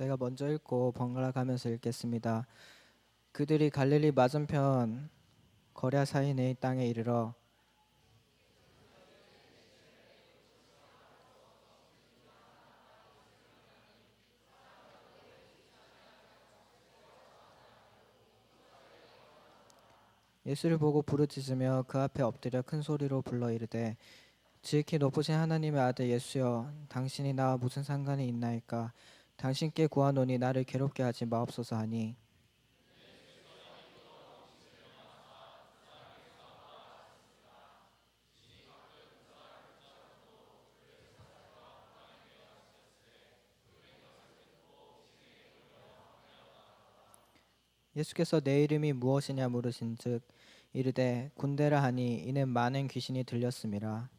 제가 먼저 읽고 번갈아 가면서 읽겠습니다. 그들이 갈릴리 맞은편 거랴사인의 땅에 이르러 예수를 보고 부르짖으며 그 앞에 엎드려 큰 소리로 불러 이르되 지극히 높으신 하나님의 아들 예수여, 당신이 나와 무슨 상관이 있나이까? 당신께 구하노니 나를 괴롭게 하지 마옵소서 하니, 예수께서 내 이름이 무엇이냐 물으신즉 이르되 군대라 하니 이는 많은 귀신이 들렸음이라.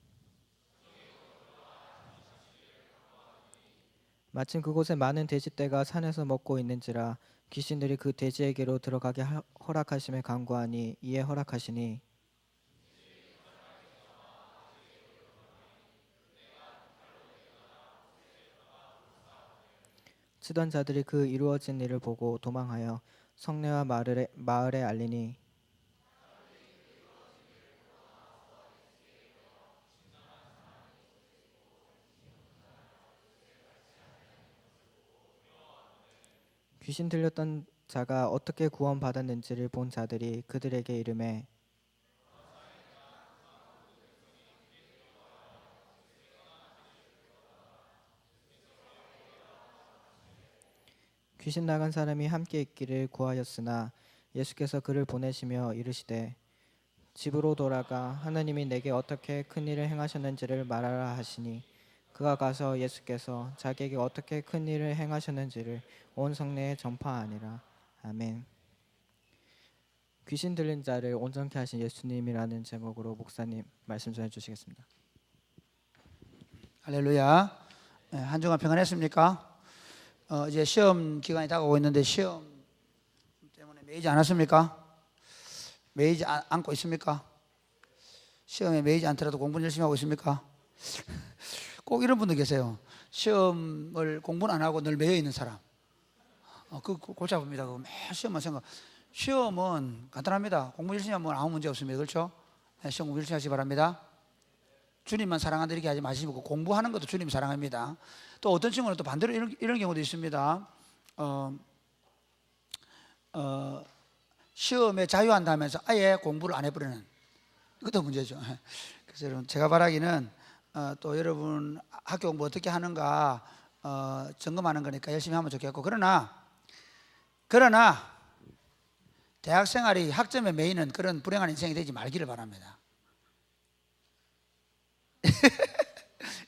마침 그곳에 많은 돼지떼가 산에서 먹고 있는지라 귀신들이 그 돼지에게로 들어가게 허락하심에 간구하니 이에 허락하시니, 치던 자들이 그 이루어진 일을 보고 도망하여 성내와 마을에 알리니, 귀신 들렸던 자가 어떻게 구원받았는지를 본 자들이 그들에게 이르매, 귀신 나간 사람이 함께 있기를 구하였으나 예수께서 그를 보내시며 이르시되 집으로 돌아가 하나님이 내게 어떻게 큰 일을 행하셨는지를 말하라 하시니, 그가 가서 예수께서 자기에게 어떻게 큰 일을 행하셨는지를 온 성내에 전파하니라. 아멘. 귀신 들린 자를 온전케 하신 예수님이라는 제목으로 목사님 말씀 전해 주시겠습니다. 할렐루야. 한 주간 평안했습니까? 이제 시험 기간이 다가오고 있는데 시험 때문에 매이지 않았습니까? 매이지 않고 있습니까? 시험에 매이지 않더라도 공부는 열심히 하고 있습니까? 꼭 이런 분들 계세요. 시험을 공부는 안 하고 늘 매여 있는 사람. 그 골치 아픕니다. 그 매 시험만 생각. 시험은 간단합니다. 공부 열심히 하면 아무 문제 없습니다. 그렇죠? 시험 공부 열심히 하시기 바랍니다. 주님만 사랑한다 이렇게 하지 마시고 공부하는 것도 주님 사랑합니다. 또 어떤 친구는 또 반대로 이런 경우도 있습니다. 시험에 자유한다면서 아예 공부를 안 해버리는, 이것도 문제죠. 그래서 여러분, 제가 바라기는 또 여러분 학교 공부 어떻게 하는가 점검하는 거니까 열심히 하면 좋겠고, 그러나 대학 생활이 학점에 매이는 그런 불행한 인생이 되지 말기를 바랍니다.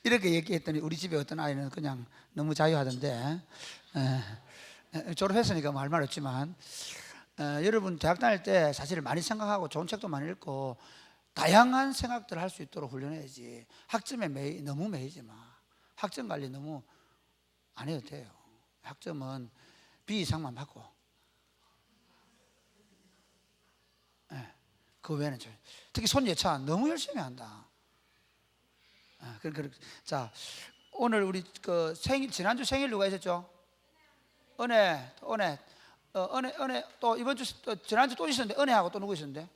이렇게 얘기했더니 우리 집에 어떤 아이는 그냥 너무 자유하던데, 졸업했으니까 뭐 할 말 없지만, 여러분 대학 다닐 때 사실 많이 생각하고 좋은 책도 많이 읽고 다양한 생각들을 할 수 있도록 훈련해야지. 학점에 너무 매이지 마. 학점 관리 너무 안 해도 돼요. 학점은 B 이상만 받고, 그 외에는 특히 손예차 너무 열심히 한다. 자, 오늘 우리 그 지난주 생일 누가 있었죠? 은혜 또 이번 주 지난주 또 있었는데, 은혜하고 또 누구 있었는데?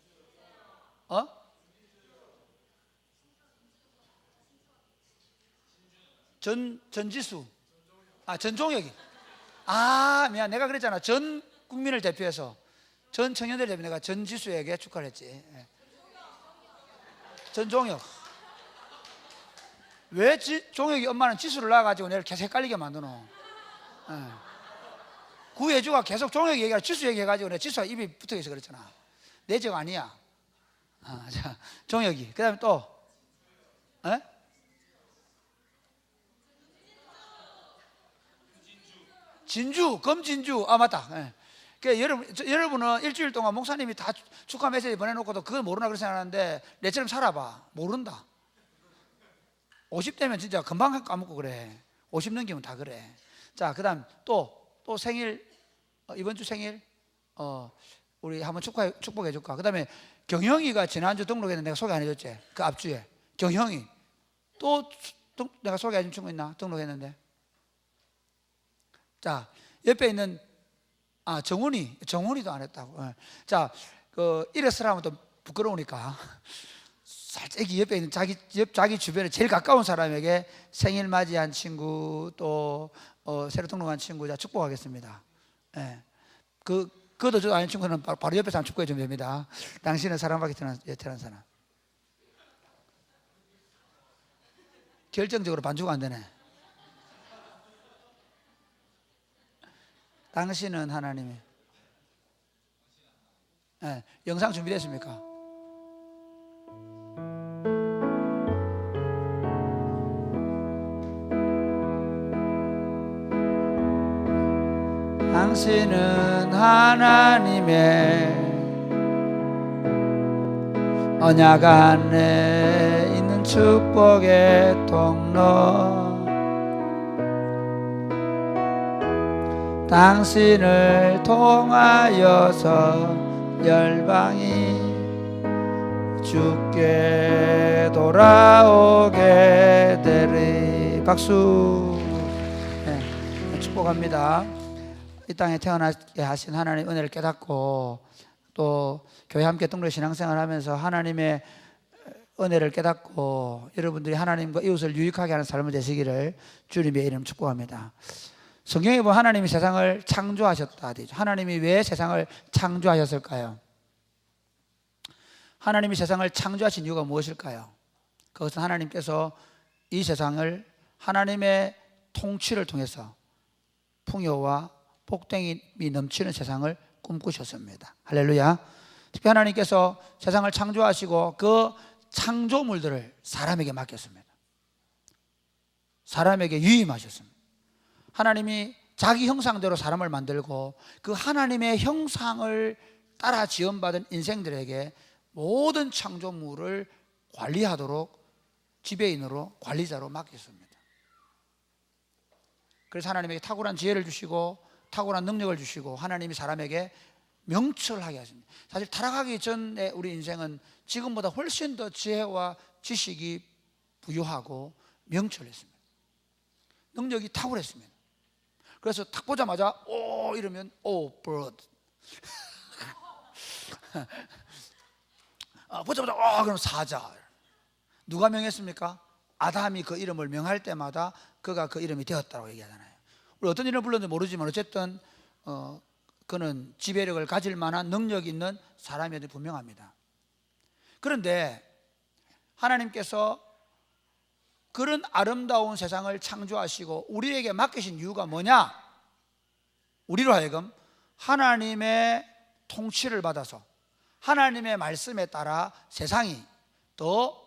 전지수. 전종혁이. 미안, 내가 그랬잖아. 전 국민을 대표해서, 전 청년들 대표 내가 전지수에게 축하를 했지. 전종혁. 왜 종혁이 엄마는 지수를 낳아가지고 내를 계속 헷갈리게 만드노? 구혜주가 계속 종혁이 얘기하고 지수 얘기해가지고 내 지수가 입이 붙어있어 그랬잖아. 내 죄가 아니야. 자, 종혁이. 그 다음에 또 검진주. 맞다. 그러니까 여러분은 일주일 동안 목사님이 다 축하 메시지 보내놓고도 그걸 모르나 그렇게 생각하는데, 내처럼 살아봐. 모른다. 50대면 진짜 금방 까먹고 그래. 50 넘기면 다 그래. 자, 그 다음 또 생일, 이번 주 생일 우리 한번 축복해 줄까? 그 다음에 경형이가 지난주 등록했는데 내가 소개 안 해줬지? 그 앞주에 경형이 또 내가 소개해 준 친구 있나? 등록했는데. 자, 옆에 있는 정훈이도 안 했다고. 자, 이래서 하면 또 부끄러우니까 살짝 옆에 있는 자기 주변에 제일 가까운 사람에게 생일 맞이한 친구 또 새로 등록한 친구 자 축복하겠습니다. 예. 그것도 저 아닌 친구는 바로 옆에 사람 축복해 주면 됩니다. 당신은 사랑받게 태어난 사람. 결정적으로 반주가 안 되네. 당신은 하나님의 영상 준비됐습니까? 당신은 하나님의 언약 안에 있는 축복의 통로 당신을 통하여서 열방이 주께 돌아오게 되리. 박수. 축복합니다. 이 땅에 태어나게 하신 하나님의 은혜를 깨닫고 또 교회 함께 등록 신앙생활 하면서 하나님의 은혜를 깨닫고 여러분들이 하나님과 이웃을 유익하게 하는 삶을 되시기를 주님의 이름 축복합니다. 성경에 보면 하나님이 세상을 창조하셨다 되죠. 하나님이 왜 세상을 창조하셨을까요? 하나님이 세상을 창조하신 이유가 무엇일까요? 그것은 하나님께서 이 세상을 하나님의 통치를 통해서 풍요와 복됨이 넘치는 세상을 꿈꾸셨습니다. 할렐루야. 특히 하나님께서 세상을 창조하시고 그 창조물들을 사람에게 맡겼습니다. 사람에게 유임하셨습니다. 하나님이 자기 형상대로 사람을 만들고 그 하나님의 형상을 따라 지음받은 인생들에게 모든 창조물을 관리하도록 지배인으로 관리자로 맡겼습니다. 그래서 하나님에게 탁월한 지혜를 주시고 탁월한 능력을 주시고 하나님이 사람에게 명철하게 하십니다. 사실 타락하기 전에 우리 인생은 지금보다 훨씬 더 지혜와 지식이 부유하고 명철했습니다. 능력이 탁월했습니다. 그래서 탁 보자마자 오 이러면 오 bird 보자마자 그럼 사자. 누가 명했습니까? 아담이 그 이름을 명할 때마다 그가 그 이름이 되었다고 얘기하잖아요. 우리 어떤 이름을 불렀는지 모르지만 어쨌든 그는 지배력을 가질 만한 능력이 있는 사람이었는지 분명합니다. 그런데 하나님께서 그런 아름다운 세상을 창조하시고 우리에게 맡기신 이유가 뭐냐? 우리로 하여금 하나님의 통치를 받아서 하나님의 말씀에 따라 세상이 더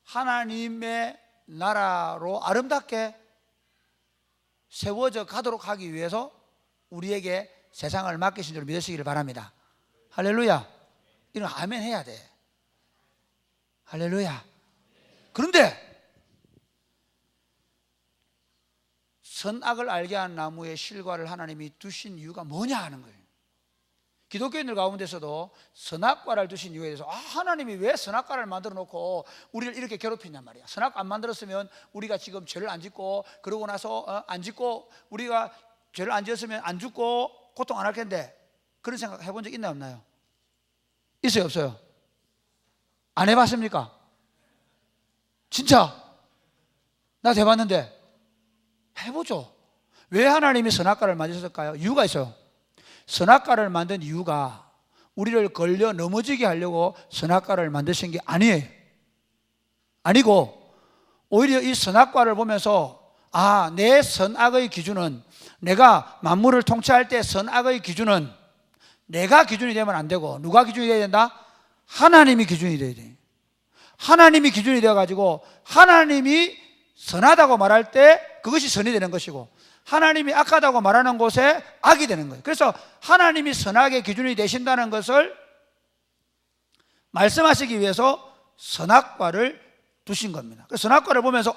하나님의 나라로 아름답게 세워져 가도록 하기 위해서 우리에게 세상을 맡기신 줄 믿으시기를 바랍니다. 할렐루야. 이런 아멘 해야 돼. 할렐루야. 그런데 선악을 알게 한 나무의 실과를 하나님이 두신 이유가 뭐냐 하는 거예요. 기독교인들 가운데서도 선악과를 두신 이유에 대해서 하나님이 왜 선악과를 만들어 놓고 우리를 이렇게 괴롭히냔 말이야. 선악 안 만들었으면 우리가 지금 죄를 안 짓고 그러고 나서 안 짓고 우리가 죄를 안 지었으면 안 죽고 고통 안 할 텐데 그런 생각 해본 적 있나요 없나요? 있어요 없어요? 안 해봤습니까? 진짜? 나도 해봤는데 해보죠. 왜 하나님이 선악과를 만드셨을까요? 이유가 있어요. 선악과를 만든 이유가 우리를 걸려 넘어지게 하려고 선악과를 만드신 게 아니에요. 아니고 오히려 이 선악과를 보면서 내 선악의 기준은 내가 만물을 통치할 때 선악의 기준은 내가 기준이 되면 안 되고 누가 기준이 되어야 된다? 하나님이 기준이 되어야 돼. 하나님이 기준이 되어가지고 하나님이 선하다고 말할 때 그것이 선이 되는 것이고 하나님이 악하다고 말하는 곳에 악이 되는 거예요. 그래서 하나님이 선악의 기준이 되신다는 것을 말씀하시기 위해서 선악과를 두신 겁니다. 그래서 선악과를 보면서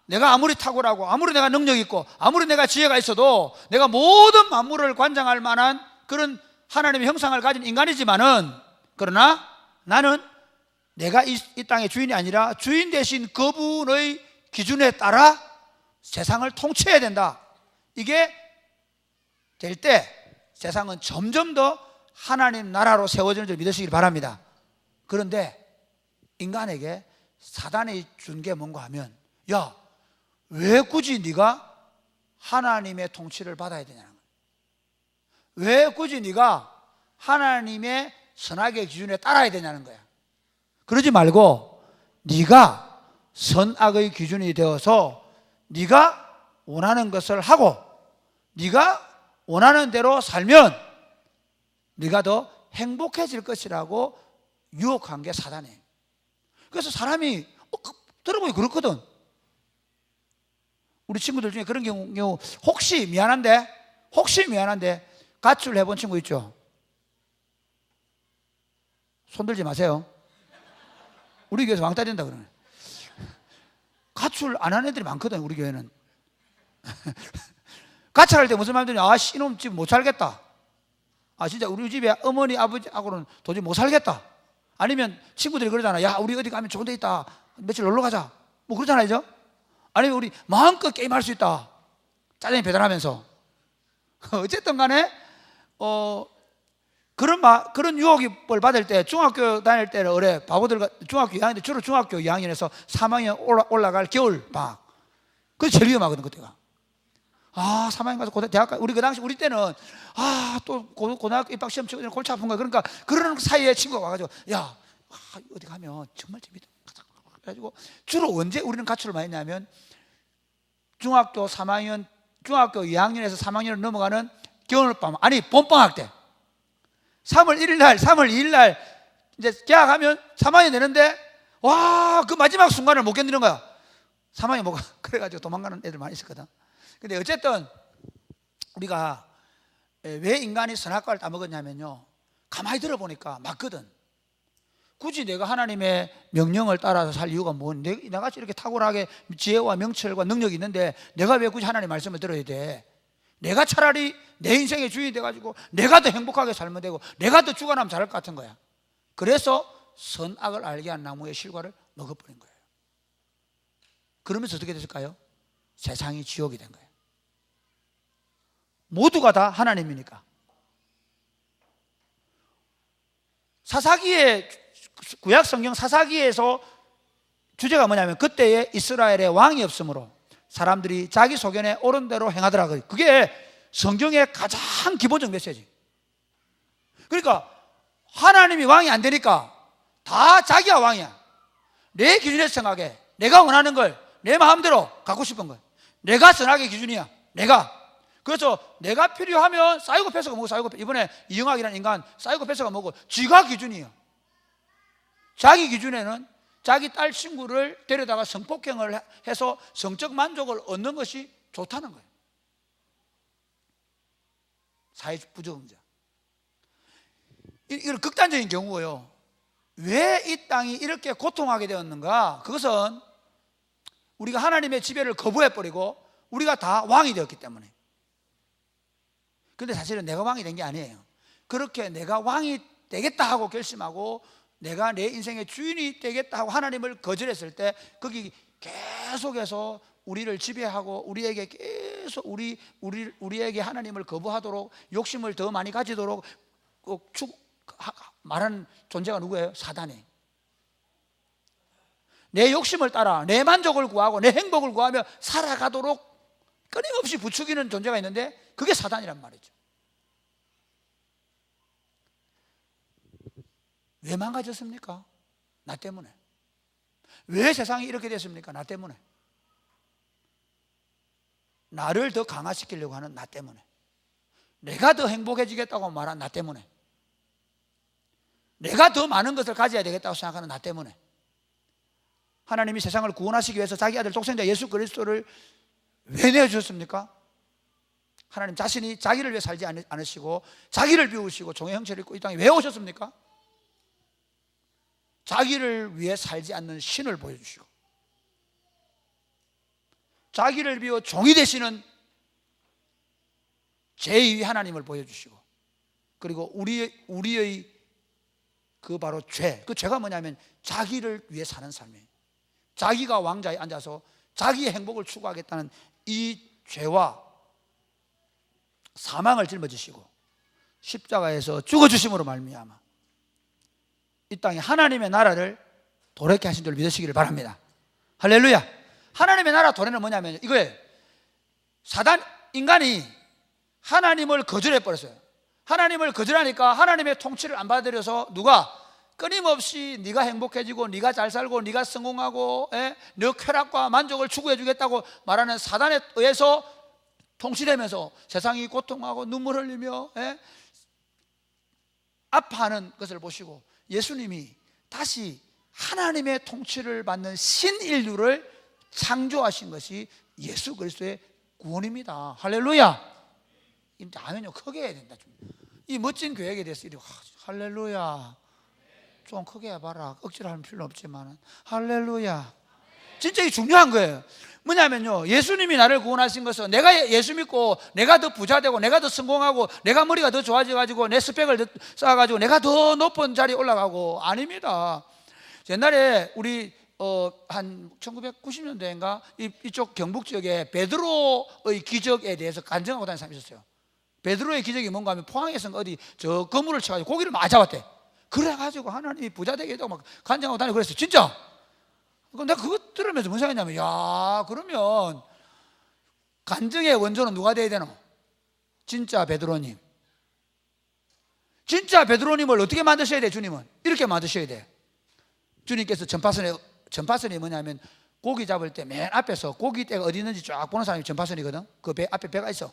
내가 아무리 탁월하고 아무리 내가 능력 있고 아무리 내가 지혜가 있어도 내가 모든 만물을 관장할 만한 그런 하나님의 형상을 가진 인간이지만은 그러나 나는 내가 이 땅의 주인이 아니라 주인 대신 그분의 기준에 따라 세상을 통치해야 된다. 이게 될 때 세상은 점점 더 하나님 나라로 세워지는 줄 믿으시길 바랍니다. 그런데 인간에게 사단이 준 게 뭔가 하면, 야, 왜 굳이 네가 하나님의 통치를 받아야 되냐는 거예요. 왜 굳이 네가 하나님의 선악의 기준에 따라야 되냐는 거야. 그러지 말고 네가 선악의 기준이 되어서 네가 원하는 것을 하고 네가 원하는 대로 살면 네가 더 행복해질 것이라고 유혹한 게 사단이에요. 그래서 사람이 들어보니 그렇거든. 우리 친구들 중에 그런 경우 혹시 미안한데 가출 해본 친구 있죠? 손들지 마세요. 우리 교회에서 왕따 된다 그러네. 가출 안 하는 애들이 많거든, 우리 교회는. 가출할 때 무슨 말 들으냐? 아, 이놈 집 못 살겠다. 아, 진짜 우리 집에 어머니 아버지하고는 도저히 못 살겠다. 아니면 친구들이 그러잖아. 야, 우리 어디 가면 좋은 데 있다. 며칠 놀러 가자. 뭐 그러잖아요. 아니면 우리 마음껏 게임할 수 있다. 짜장면 배달하면서. 어쨌든 간에 그런 유혹을 받을 때, 중학교 다닐 때는 어래 바보들, 중학교 2학년, 주로 중학교 2학년에서 3학년 올라갈 겨울 방학. 그게 제일 위험하거든, 그때가. 아, 3학년 가서 대학 우리 그 당시 우리 때는 또 고등학교 입학 시험 치고 골치 아픈 거야. 그러니까 그런 사이에 친구가 와가지고, 야, 어디 가면 정말 재밌다. 그래가지고 주로 언제 우리는 가출을 많이 했냐면 중학교 2학년에서 3학년으로 넘어가는 겨울방학, 아니 봄방학 때 3월 1일 날, 3월 2일 날 이제 개학하면 3학년 되는데, 와, 그 마지막 순간을 못 견디는 거야. 3학년 못 가. 그래가지고 도망가는 애들 많이 있었거든. 근데 어쨌든 우리가 왜 인간이 선악과를 따먹었냐면요, 가만히 들어보니까 맞거든. 굳이 내가 하나님의 명령을 따라서 살 이유가 뭔데? 내가 이렇게 탁월하게 지혜와 명철과 능력이 있는데 내가 왜 굳이 하나님의 말씀을 들어야 돼? 내가 차라리 내 인생의 주인이 돼가지고 내가 더 행복하게 살면 되고 내가 더 죽어나면 잘할 것 같은 거야. 그래서 선악을 알게 한 나무의 실과를 먹어버린 거예요. 그러면서 어떻게 됐을까요? 세상이 지옥이 된 거예요. 모두가 다 하나님이니까. 구약 성경 사사기에서 주제가 뭐냐면, 그때에 이스라엘에 왕이 없으므로 사람들이 자기 소견에 옳은 대로 행하더라고요. 그게 성경의 가장 기본적 메시지. 그러니까 하나님이 왕이 안 되니까 다 자기가 왕이야. 내 기준에서 생각해. 내가 원하는 걸 내 마음대로 갖고 싶은 걸. 내가 선악의 기준이야. 내가. 그래서 내가 필요하면 사이코패스가 뭐고, 이번에 이영학이라는 인간 사이코패스가 뭐고, 지가 기준이에요. 자기 기준에는 자기 딸 친구를 데려다가 성폭행을 해서 성적 만족을 얻는 것이 좋다는 거예요. 사회부적응자. 이건 극단적인 경우예요. 왜 이 땅이 이렇게 고통하게 되었는가? 그것은 우리가 하나님의 지배를 거부해버리고 우리가 다 왕이 되었기 때문에. 근데 사실은 내가 왕이 된 게 아니에요. 그렇게 내가 왕이 되겠다 하고 결심하고 내가 내 인생의 주인이 되겠다 하고 하나님을 거절했을 때, 거기 계속해서 우리를 지배하고 우리에게 계속 우리에게 하나님을 거부하도록 욕심을 더 많이 가지도록 말하는 존재가 누구예요? 사단이. 내 욕심을 따라 내 만족을 구하고 내 행복을 구하며 살아가도록 끊임없이 부추기는 존재가 있는데, 그게 사단이란 말이죠. 왜 망가졌습니까? 나 때문에. 왜 세상이 이렇게 됐습니까? 나 때문에. 나를 더 강화시키려고 하는 나 때문에. 내가 더 행복해지겠다고 말한 나 때문에. 내가 더 많은 것을 가져야 되겠다고 생각하는 나 때문에. 하나님이 세상을 구원하시기 위해서 자기 아들 독생자 예수 그리스도를 왜 내어주셨습니까? 하나님 자신이 자기를 위해 살지 않으시고 자기를 비우시고 종의 형체를 입고 이 땅에 왜 오셨습니까? 자기를 위해 살지 않는 신을 보여주시고, 자기를 비워 종이 되시는 제2위 하나님을 보여주시고, 그리고 우리의 그 바로 그 죄가 뭐냐면 자기를 위해 사는 삶이에요. 자기가 왕자에 앉아서 자기의 행복을 추구하겠다는 이 죄와 사망을 짊어지시고 십자가에서 죽어주심으로 말미암아 이 땅에 하나님의 나라를 도래케 하신 줄 믿으시기를 바랍니다. 할렐루야. 하나님의 나라 도래는 뭐냐면 이거예요. 인간이 하나님을 거절해 버렸어요. 하나님을 거절하니까 하나님의 통치를 안 받아들여서 누가 끊임없이 네가 행복해지고 네가 잘 살고 네가 성공하고 너 쾌락과 만족을 추구해 주겠다고 말하는 사단에 의해서 통치되면서 세상이 고통하고 눈물 흘리며 아파하는 것을 보시고 예수님이 다시 하나님의 통치를 받는 신인류를 창조하신 것이 예수 그리스도의 구원입니다. 할렐루야. 아멘요 크게 해야 된다. 이 멋진 교회에 대해서 할렐루야 좀 크게 해봐라. 억지로 하는 필요는 없지만 할렐루야. 진짜 이게 중요한 거예요. 뭐냐면요, 예수님이 나를 구원하신 것은 내가 예수 믿고 내가 더 부자 되고 내가 더 성공하고 내가 머리가 더 좋아져가지고 내 스펙을 더 쌓아가지고 내가 더 높은 자리에 올라가고 아닙니다. 옛날에 우리 한 1990년대인가 이쪽 경북 지역에 베드로의 기적에 대해서 간증하고 다니는 사람이 있었어요. 베드로의 기적이 뭔가 하면 포항에서 어디 저 거물을 쳐가지고 고기를 많이 잡았대. 그래가지고 하나님이 부자 되게 해도 막 간증하고 다니고 그랬어. 진짜. 내가 그거 들으면서 무슨 생각했냐면, 야, 그러면 간증의 원조는 누가 돼야 되노? 진짜 베드로님. 진짜 베드로님을 어떻게 만드셔야 돼? 주님은 이렇게 만드셔야 돼. 주님께서 전파선이 뭐냐면 고기 잡을 때 맨 앞에서 고기대가 어디 있는지 쫙 보는 사람이 전파선이거든. 그 배 앞에 배가 있어.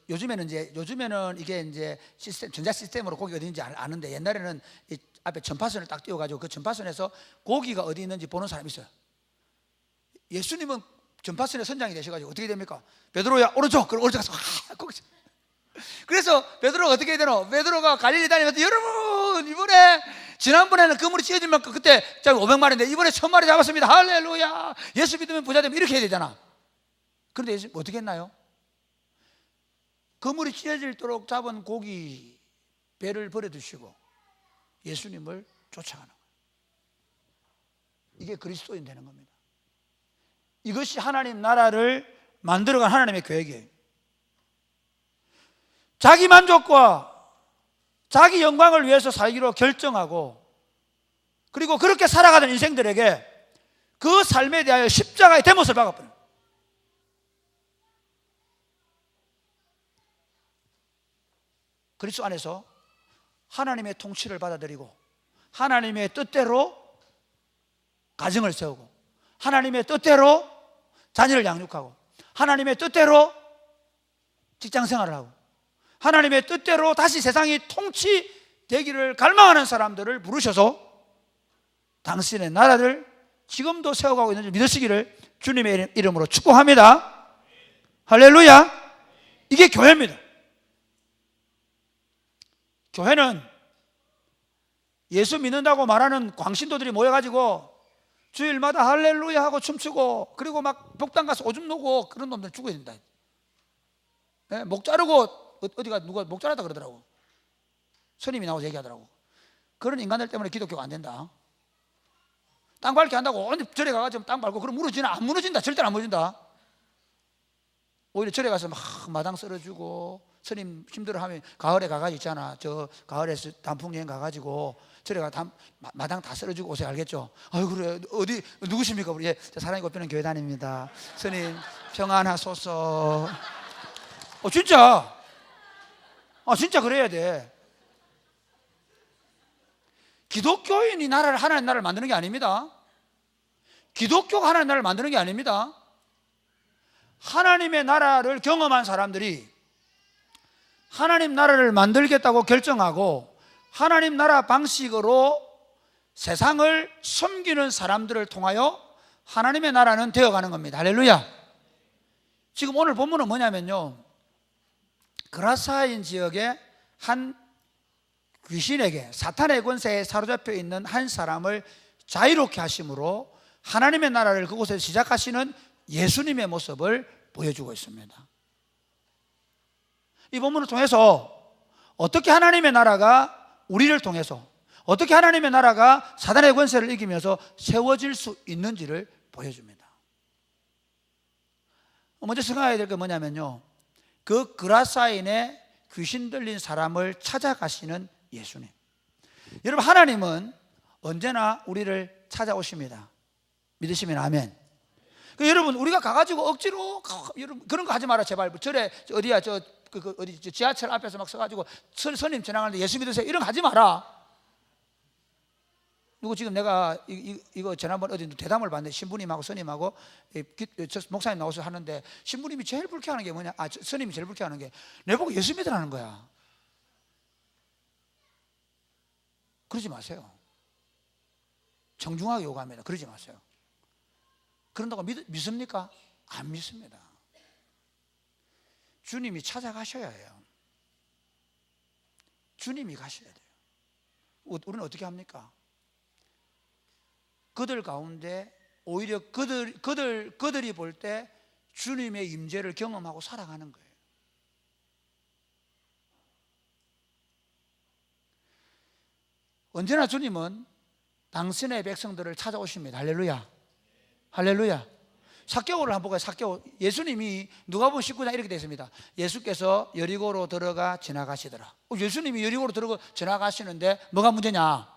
요즘에는 이게 이제 전자 시스템으로 고기가 어디 있는지 아는데, 옛날에는 이 앞에 전파선을 딱 띄워가지고 그 전파선에서 고기가 어디 있는지 보는 사람이 있어요. 예수님은 전파선의 선장이 되셔가지고 어떻게 됩니까? 베드로야 오른쪽, 그럼 오른쪽 가서 거기. 그래서 베드로가 어떻게 해야 되노? 베드로가 갈릴리 다니면서 여러분 이번에 지난번에는 그물이 찢어진 만큼 그때 500마리인데 이번에 1000마리 잡았습니다. 할렐루야. 예수 믿으면 부자 되면 이렇게 해야 되잖아. 그런데 예수님 어떻게 했나요? 그물이 찢어질도록 잡은 고기 배를 버려두시고 예수님을 쫓아가는 거예요. 이게 그리스도인 되는 겁니다. 이것이 하나님 나라를 만들어간 하나님의 계획이에요. 자기 만족과 자기 영광을 위해서 살기로 결정하고, 그리고 그렇게 살아가던 인생들에게 그 삶에 대하여 십자가의 대못을 박아버려요. 그리스도 안에서 하나님의 통치를 받아들이고 하나님의 뜻대로 가정을 세우고 하나님의 뜻대로 자녀를 양육하고 하나님의 뜻대로 직장 생활을 하고 하나님의 뜻대로 다시 세상이 통치되기를 갈망하는 사람들을 부르셔서 당신의 나라를 지금도 세워가고 있는 줄 믿으시기를 주님의 이름으로 축복합니다. 할렐루야. 이게 교회입니다. 교회는 예수 믿는다고 말하는 광신도들이 모여가지고 주일마다 할렐루야 하고 춤추고 그리고 막 복당 가서 오줌 누고 그런 놈들 죽어야 된다. 목 자르고 어디가 누가 목 자르다 그러더라고. 스님이 나와서 얘기하더라고. 그런 인간들 때문에 기독교가 안 된다. 땅 밟기 한다고 언제 절에 가가지고 땅 밟고 그럼 무너지나? 안 무너진다. 절대로 안 무너진다. 오히려 절에 가서 막 마당 썰어주고 스님 힘들어하면 가을에 가가지고 있잖아. 저 가을에서 단풍 여행 가가지고 절에 가 마당 다 썰어주고 오세요. 알겠죠? 아유 그래 어디 누구십니까? 우리 사랑이 곱비는 교회 다닙니다. 스님 평안하소서. 진짜. 진짜 그래야 돼. 기독교인이 하나님 나라를 만드는 게 아닙니다. 기독교가 하나님 나라를 만드는 게 아닙니다. 하나님의 나라를 경험한 사람들이 하나님 나라를 만들겠다고 결정하고 하나님 나라 방식으로 세상을 섬기는 사람들을 통하여 하나님의 나라는 되어가는 겁니다. 할렐루야. 지금 오늘 본문은 뭐냐면요, 그라사인 지역의 한 귀신에게 사탄의 권세에 사로잡혀 있는 한 사람을 자유롭게 하심으로 하나님의 나라를 그곳에서 시작하시는 예수님의 모습을 보여주고 있습니다. 이 본문을 통해서 어떻게 하나님의 나라가 우리를 통해서 어떻게 하나님의 나라가 사단의 권세를 이기면서 세워질 수 있는지를 보여줍니다. 먼저 생각해야 될 게 뭐냐면요, 그 그라사인에 귀신 들린 사람을 찾아가시는 예수님. 여러분, 하나님은 언제나 우리를 찾아오십니다. 믿으시면 아멘. 여러분, 우리가 가가지고 억지로 여러분 그런 거 하지 마라 제발. 절에 어디야 어디 지하철 앞에서 막 서가지고 스님 지나가는데 예수 믿으세요 이런 거 하지 마라. 누구 지금 내가 이거 지난번 어디 대담을 봤는데 신부님하고 스님하고 목사님 나와서 하는데 신부님이 제일 불쾌하는 게 뭐냐? 스님이 제일 불쾌하는 게 내보고 예수 믿으라는 거야. 그러지 마세요. 정중하게 요구합니다. 그러지 마세요. 그런다고 믿습니까? 안 믿습니다. 주님이 찾아가셔야 해요. 주님이 가셔야 돼요. 우리는 어떻게 합니까? 그들 가운데 오히려 그들이 볼 때 주님의 임재를 경험하고 살아가는 거예요. 언제나 주님은 당신의 백성들을 찾아오십니다. 할렐루야. 할렐루야. 삭개오를 한번 볼까요? 삭개오. 예수님이 누가복음 19장 이렇게 되어 있습니다. 예수께서 여리고로 들어가 지나가시더라. 예수님이 여리고로 들어가 지나가시는데 뭐가 문제냐?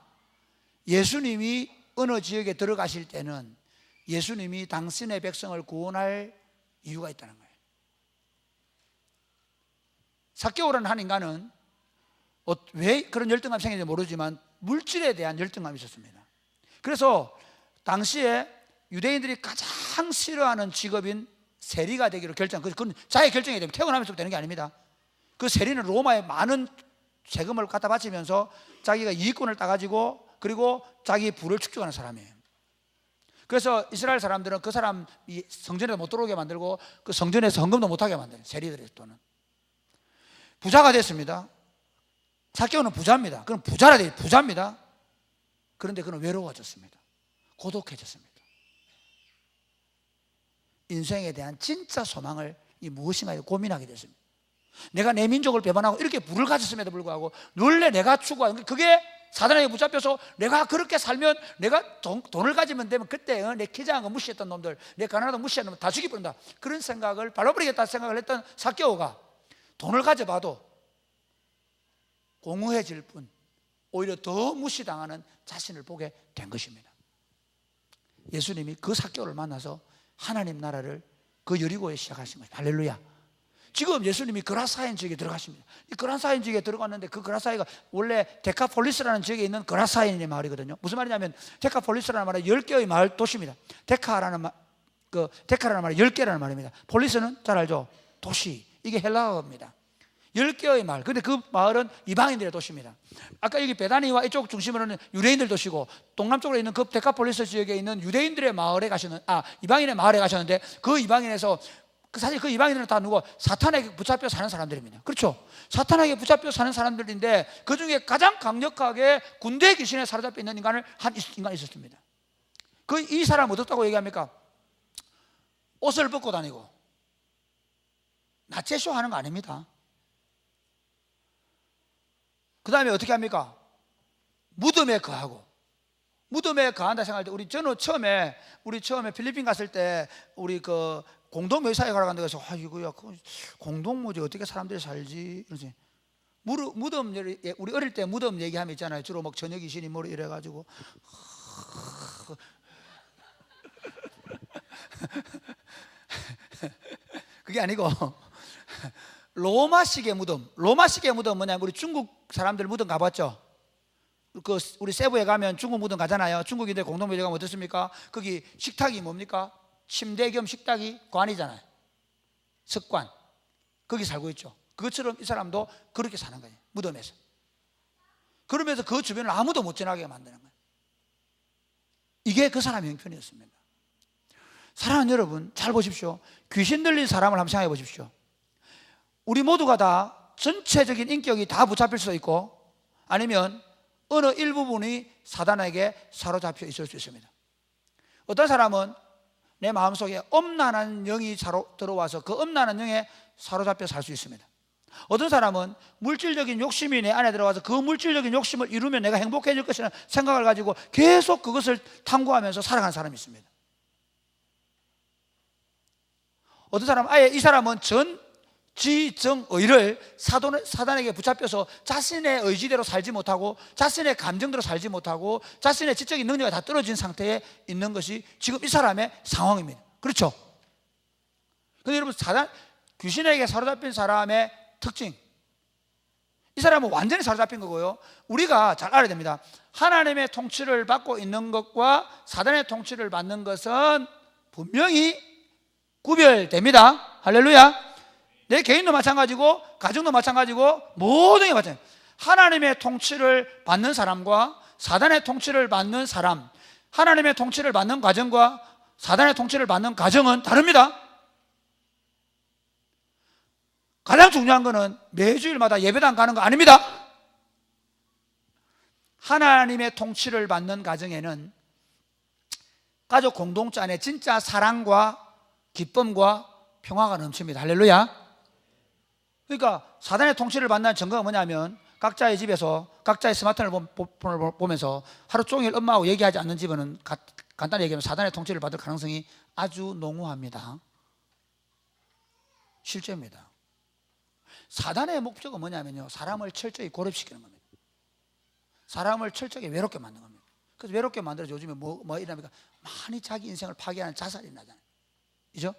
예수님이 어느 지역에 들어가실 때는 예수님이 당신의 백성을 구원할 이유가 있다는 거예요. 삭개오라는 한 인간은 왜 그런 열등감이 생긴지 모르지만 물질에 대한 열등감이 있었습니다. 그래서 당시에 유대인들이 가장 싫어하는 직업인 세리가 되기로 그건 자기 결정이 되면 태어나면서부터 되는 게 아닙니다. 그 세리는 로마에 많은 세금을 갖다 바치면서 자기가 이익권을 따가지고 그리고 자기 부를 축적하는 사람이에요. 그래서 이스라엘 사람들은 그 사람이 성전에 못 들어오게 만들고 그 성전에서 헌금도 못하게 만들어요. 세리들의 또는 부자가 됐습니다. 삭개오는 부자입니다. 그럼 부자라 돼요. 부자입니다. 그런데 그는 외로워졌습니다. 고독해졌습니다. 인생에 대한 진짜 소망을 무엇인가 고민하게 됐습니다. 내가 내 민족을 배반하고 이렇게 부를 가졌음에도 불구하고 원래 내가 추구하는 그게 사단에게 붙잡혀서 내가 그렇게 살면 내가 돈을 가지면 되면 그때 내 키 작은 거 무시했던 놈들, 내 가난하다 무시했던 놈들 다 죽이버린다. 그런 생각을 발라버리겠다 생각을 했던 삭개오가 돈을 가져봐도 공허해질 뿐 오히려 더 무시당하는 자신을 보게 된 것입니다. 예수님이 그 삭개오를 만나서 하나님 나라를 그 여리고에 시작하신 거예요. 할렐루야. 지금 예수님이 그라사인 지역에 들어가십니다. 이 그라사인 지역에 들어갔는데 그 그라사이가 원래 데카폴리스라는 지역에 있는 그라사인의 마을이거든요. 무슨 말이냐면 데카폴리스라는 말은 10개의 마을 도시입니다. 데카라는 말은 10개라는 말입니다. 폴리스는 잘 알죠? 도시. 이게 헬라어입니다. 10개의 마을. 근데 그 마을은 이방인들의 도시입니다. 아까 여기 베다니와 이쪽 중심으로는 유대인들 도시고 동남쪽으로 있는 그 데카폴리스 지역에 있는 유대인들의 마을에 이방인의 마을에 가셨는데 그 이방인에서 사실 그 이방인들은 다 누구? 사탄에게 붙잡혀 사는 사람들입니다. 그렇죠? 사탄에게 붙잡혀 사는 사람들인데 그 중에 가장 강력하게 군대 귀신에 사로잡혀 있는 인간이 있었습니다. 이 사람 어떻다고 얘기합니까? 옷을 벗고 다니고 나체쇼 하는 거 아닙니다. 그 다음에 어떻게 합니까? 무덤에 거하고. 무덤에 거한다 생각할 때 저는 처음에 필리핀 갔을 때 우리 그 공동묘지사에 가러 간다고 해서 이거야 공동묘지 어떻게 사람들이 살지 이러지. 무덤 우리 어릴 때 무덤 얘기하면 있잖아요. 주로 막 저녁 귀신이 뭐 이래가지고 그게 아니고 로마식의 무덤. 로마식의 무덤 뭐냐면 우리 중국 사람들 무덤 가봤죠? 우리 세부에 가면 중국 무덤 가잖아요. 중국인들 공동묘지 가면 어떻습니까? 거기 식탁이 뭡니까? 침대 겸 식탁이 관이잖아요. 석관. 거기 살고 있죠. 그것처럼 이 사람도 그렇게 사는 거예요. 무덤에서. 그러면서 그 주변을 아무도 못 지나게 만드는 거예요. 이게 그 사람의 형편이었습니다. 사랑하는 여러분, 잘 보십시오. 귀신 들린 사람을 한번 생각해 보십시오. 우리 모두가 다 전체적인 인격이 다 붙잡힐 수도 있고 아니면 어느 일부분이 사단에게 사로잡혀 있을 수 있습니다. 어떤 사람은 내 마음속에 엄란한 영이 들어와서 그 엄란한 영에 사로잡혀 살 수 있습니다. 어떤 사람은 물질적인 욕심이 내 안에 들어와서 그 물질적인 욕심을 이루면 내가 행복해질 것이라는 생각을 가지고 계속 그것을 탐구하면서 살아가는 사람이 있습니다. 어떤 사람은 아예 이 사람은 지정의를 사단에게 붙잡혀서 자신의 의지대로 살지 못하고 자신의 감정대로 살지 못하고 자신의 지적인 능력이 다 떨어진 상태에 있는 것이 지금 이 사람의 상황입니다. 그렇죠? 근데 여러분, 귀신에게 사로잡힌 사람의 특징, 이 사람은 완전히 사로잡힌 거고요. 우리가 잘 알아야 됩니다. 하나님의 통치를 받고 있는 것과 사단의 통치를 받는 것은 분명히 구별됩니다. 할렐루야. 내 개인도 마찬가지고 가정도 마찬가지고 모든 게 마찬가지예요. 하나님의 통치를 받는 사람과 사단의 통치를 받는 사람, 하나님의 통치를 받는 가정과 사단의 통치를 받는 가정은 다릅니다. 가장 중요한 것은 매주일마다 예배당 가는 거 아닙니다. 하나님의 통치를 받는 가정에는 가족 공동체 안에 진짜 사랑과 기쁨과 평화가 넘칩니다. 할렐루야. 그러니까 사단의 통치를 받는 증거가 뭐냐면 각자의 집에서 각자의 스마트폰을 보면서 하루 종일 엄마하고 얘기하지 않는 집은 간단히 얘기하면 사단의 통치를 받을 가능성이 아주 농후합니다. 실제입니다. 사단의 목적은 뭐냐면요, 사람을 철저히 고립시키는 겁니다. 사람을 철저히 외롭게 만드는 겁니다. 그래서 외롭게 만들어서 요즘에 뭐 이러니까 많이 자기 인생을 파괴하는 자살이 나잖아요. 그죠?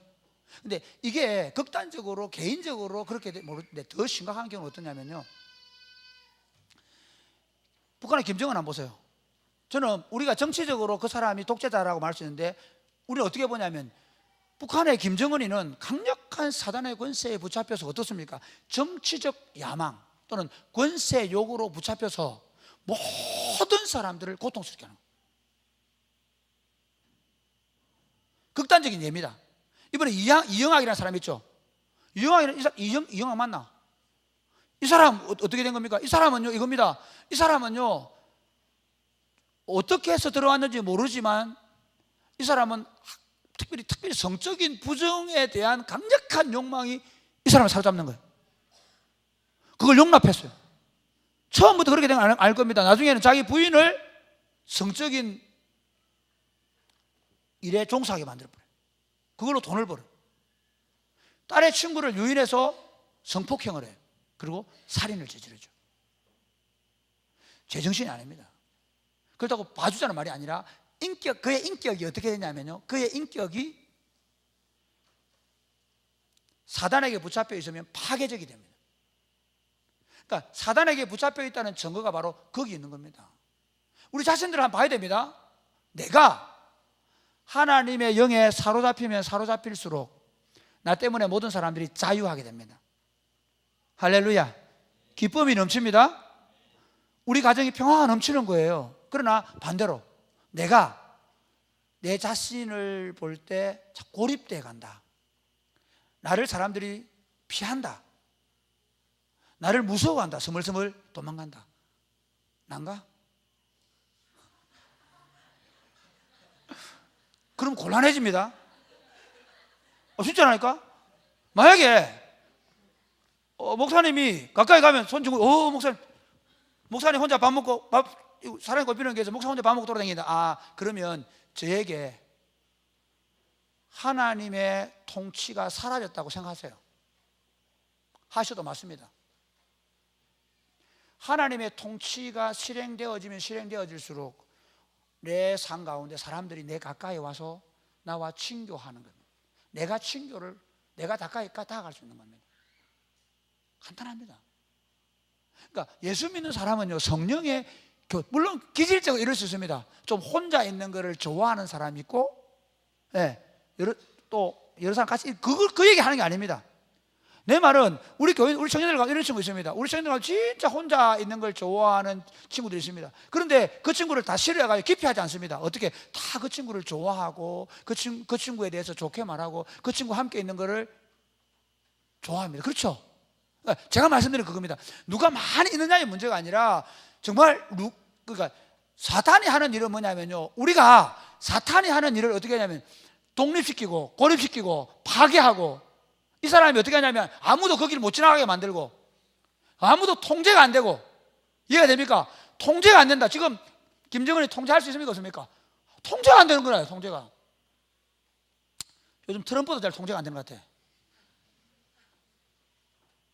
근데 이게 극단적으로 개인적으로 그렇게 모르는데 더 심각한 경우는 어떠냐면요, 북한의 김정은 한번 보세요. 저는 우리가 정치적으로 그 사람이 독재자라고 말할 수 있는데 우리는 어떻게 보냐면 북한의 김정은이는 강력한 사단의 권세에 붙잡혀서 어떻습니까? 정치적 야망 또는 권세 욕으로 붙잡혀서 모든 사람들을 고통스럽게 하는 거예요. 극단적인 예입니다. 이번에 이영학이라는 사람 있죠? 이영학 맞나? 이 사람 어떻게 된 겁니까? 이 사람은요, 이겁니다. 이 사람은요, 어떻게 해서 들어왔는지 모르지만 이 사람은 특별히 성적인 부정에 대한 강력한 욕망이 이 사람을 사로잡는 거예요. 그걸 용납했어요. 처음부터 그렇게 된 걸 알 겁니다. 나중에는 자기 부인을 성적인 일에 종사하게 만들어버려요. 그걸로 돈을 벌어요. 딸의 친구를 유인해서 성폭행을 해요. 그리고 살인을 저지르죠. 제정신이 아닙니다. 그렇다고 봐주자는 말이 아니라 그의 인격이 어떻게 되냐면요, 그의 인격이 사단에게 붙잡혀 있으면 파괴적이 됩니다. 그러니까 사단에게 붙잡혀 있다는 증거가 바로 거기 있는 겁니다. 우리 자신들을 한번 봐야 됩니다. 내가 하나님의 영에 사로잡히면 사로잡힐수록 나 때문에 모든 사람들이 자유하게 됩니다. 할렐루야. 기쁨이 넘칩니다. 우리 가정이 평화가 넘치는 거예요. 그러나 반대로 내가 내 자신을 볼 때 고립돼 간다. 나를 사람들이 피한다. 나를 무서워한다. 스물스물 도망간다. 난가? 그럼 곤란해집니다. 진짜라니까? 만약에 목사님이 가까이 가면 손 주고 목사님 혼자 밥 먹고 사람이 꼴비는 게 있어서 목사 혼자 밥 먹고 돌아다닌다. 그러면 저에게 하나님의 통치가 사라졌다고 생각하세요. 하셔도 맞습니다. 하나님의 통치가 실행되어지면 실행되어질수록 내 삶 가운데 사람들이 내 가까이 와서 나와 친교하는 겁니다. 내가 가까이 다가갈 수 있는 겁니다. 간단합니다. 그러니까 예수 믿는 사람은요, 성령의 물론 기질적으로 이럴 수 있습니다. 좀 혼자 있는 것을 좋아하는 사람이 있고, 여러 사람 같이 그 얘기 하는 게 아닙니다. 내 말은 우리 교회, 우리 청년들 가운데 이런 친구 있습니다. 우리 청년들 가운데 진짜 혼자 있는 걸 좋아하는 친구들이 있습니다. 그런데 그 친구를 다 싫어해가지고 깊이 하지 않습니다. 어떻게 다 그 친구를 좋아하고 그 친구에 대해서 좋게 말하고 그 친구와 함께 있는 거를 좋아합니다. 그렇죠? 제가 말씀드린 그겁니다. 누가 많이 있느냐의 문제가 아니라 정말 그러니까 사탄이 하는 일은 뭐냐면요, 우리가 사탄이 하는 일을 어떻게 하냐면 독립시키고 고립시키고 파괴하고, 이 사람이 어떻게 하냐면 아무도 거기를 못 지나가게 만들고 아무도 통제가 안 되고. 이해가 됩니까? 통제가 안 된다. 지금 김정은이 통제할 수 있습니까? 없습니까? 통제가 안 되는 거예요. 통제가. 요즘 트럼프도 잘 통제가 안 되는 것 같아.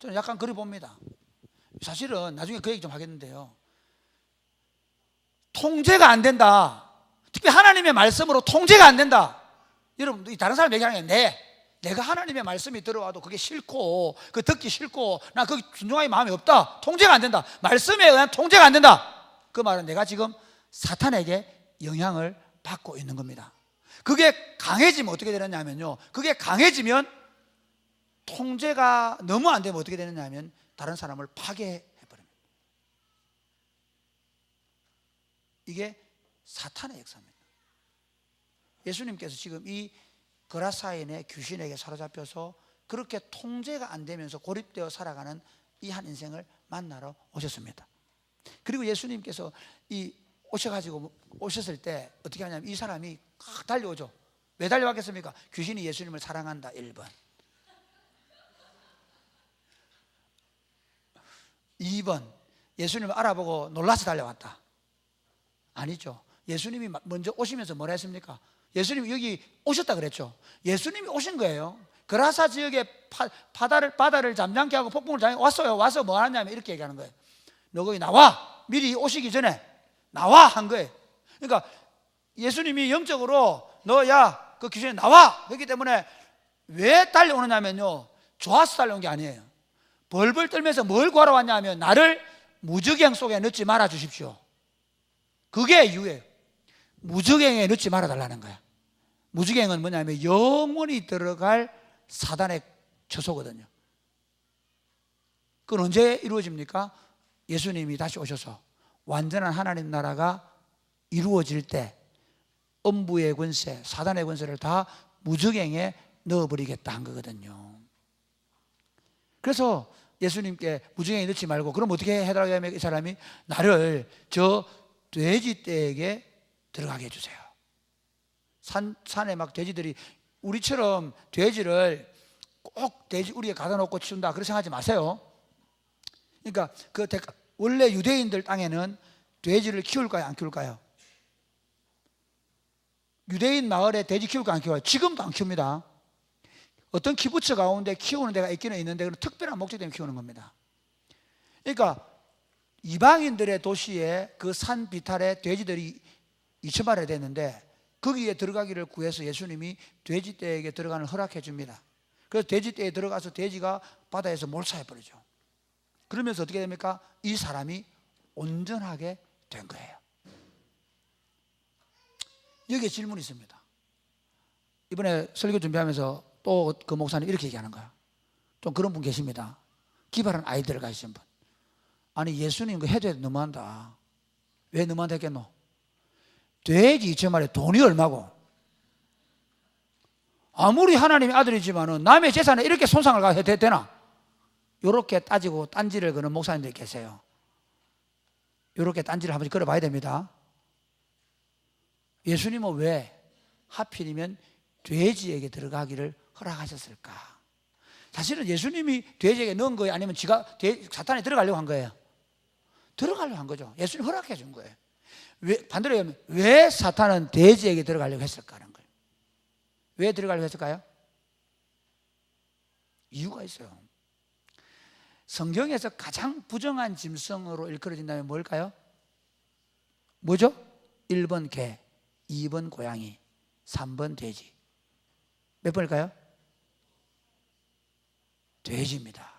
저는 약간 그리 봅니다. 사실은 나중에 그 얘기 좀 하겠는데요, 통제가 안 된다, 특히 하나님의 말씀으로 통제가 안 된다. 여러분, 다른 사람 얘기하는 게 내가 하나님의 말씀이 들어와도 그게 싫고 그 듣기 싫고 나 그게 순종하기 마음이 없다, 통제가 안 된다, 말씀에 의한 통제가 안 된다, 그 말은 내가 지금 사탄에게 영향을 받고 있는 겁니다. 그게 강해지면 어떻게 되느냐면요, 그게 강해지면 통제가 너무 안 되면 어떻게 되느냐면 다른 사람을 파괴해버립니다. 이게 사탄의 역사입니다. 예수님께서 지금 이 거라사인의 귀신에게 사로잡혀서 그렇게 통제가 안 되면서 고립되어 살아가는 이 한 인생을 만나러 오셨습니다. 그리고 예수님께서 오셨을 때 어떻게 하냐면 이 사람이 막 달려오죠. 왜 달려왔겠습니까? 귀신이 예수님을 사랑한다 1번, 2번 예수님을 알아보고 놀라서 달려왔다. 아니죠. 예수님이 먼저 오시면서 뭐라 했습니까? 예수님이 여기 오셨다 그랬죠. 예수님이 오신 거예요. 그라사 지역에 바다를 잠잠케 하고 폭풍을 잠잠케 왔어요. 와서 뭐 하냐면 이렇게 얘기하는 거예요. 너 거기 나와, 미리 오시기 전에 나와 한 거예요. 그러니까 예수님이 영적으로 너야 그 귀신이 나와, 그렇기 때문에 왜 달려오느냐면요, 좋아서 달려온 게 아니에요. 벌벌 떨면서 뭘 구하러 왔냐면 나를 무저갱 속에 넣지 말아 주십시오. 그게 이유예요. 무저갱에 넣지 말아 달라는 거야. 무저갱은 뭐냐면 영원히 들어갈 사단의 처소거든요. 그건 언제 이루어집니까? 예수님이 다시 오셔서 완전한 하나님 나라가 이루어질 때 음부의 권세, 사단의 권세를 다 무저갱에 넣어버리겠다 한 거거든요. 그래서 예수님께 무저갱에 넣지 말고 그럼 어떻게 해달라고 하면 이 사람이 나를 저 돼지떼에게 들어가게 해주세요. 산에 막 돼지들이, 우리처럼 돼지를 꼭 돼지 우리에 가다 놓고 치운다 그렇게 생각하지 마세요. 그러니까 원래 유대인들 땅에는 돼지를 키울까요, 안 키울까요? 유대인 마을에 돼지 키울까요, 안 키워요? 지금도 안 키웁니다. 어떤 키부츠 가운데 키우는 데가 있기는 있는데 그건 특별한 목적 때문에 키우는 겁니다. 그러니까 이방인들의 도시에 그 산 비탈에 돼지들이 2,000마리가 됐는데 거기에 들어가기를 구해서 예수님이 돼지떼에게 들어가는 허락해 줍니다. 그래서 돼지떼에 들어가서 돼지가 바다에서 몰사해버리죠. 그러면서 어떻게 됩니까? 이 사람이 온전하게 된 거예요. 여기에 질문이 있습니다. 이번에 설교 준비하면서 또 그 목사님 이렇게 얘기하는 거야. 좀 그런 분 계십니다. 기발한 아이디어를 가지신 분. 아니 예수님 그 해도 너무한다. 왜 너무한다 했겠노? 돼지 2,000마리 돈이 얼마고? 아무리 하나님의 아들이지만은 남의 재산에 이렇게 손상을 해도 되나? 이렇게 따지고 딴지를 거는 목사님들이 계세요. 이렇게 딴지를 한번 걸어봐야 됩니다. 예수님은 왜 하필이면 돼지에게 들어가기를 허락하셨을까? 사실은 예수님이 돼지에게 넣은 거예요? 아니면 사탄이 들어가려고 한 거예요? 들어가려고 한 거죠. 예수님 허락해 준 거예요. 반대로 얘기하면 왜 사탄은 돼지에게 들어가려고 했을까라는 거예요. 왜 들어가려고 했을까요? 이유가 있어요. 성경에서 가장 부정한 짐승으로 일컬어진다면 뭘까요? 뭐죠? 1번 개, 2번 고양이, 3번 돼지. 몇 번일까요? 돼지입니다.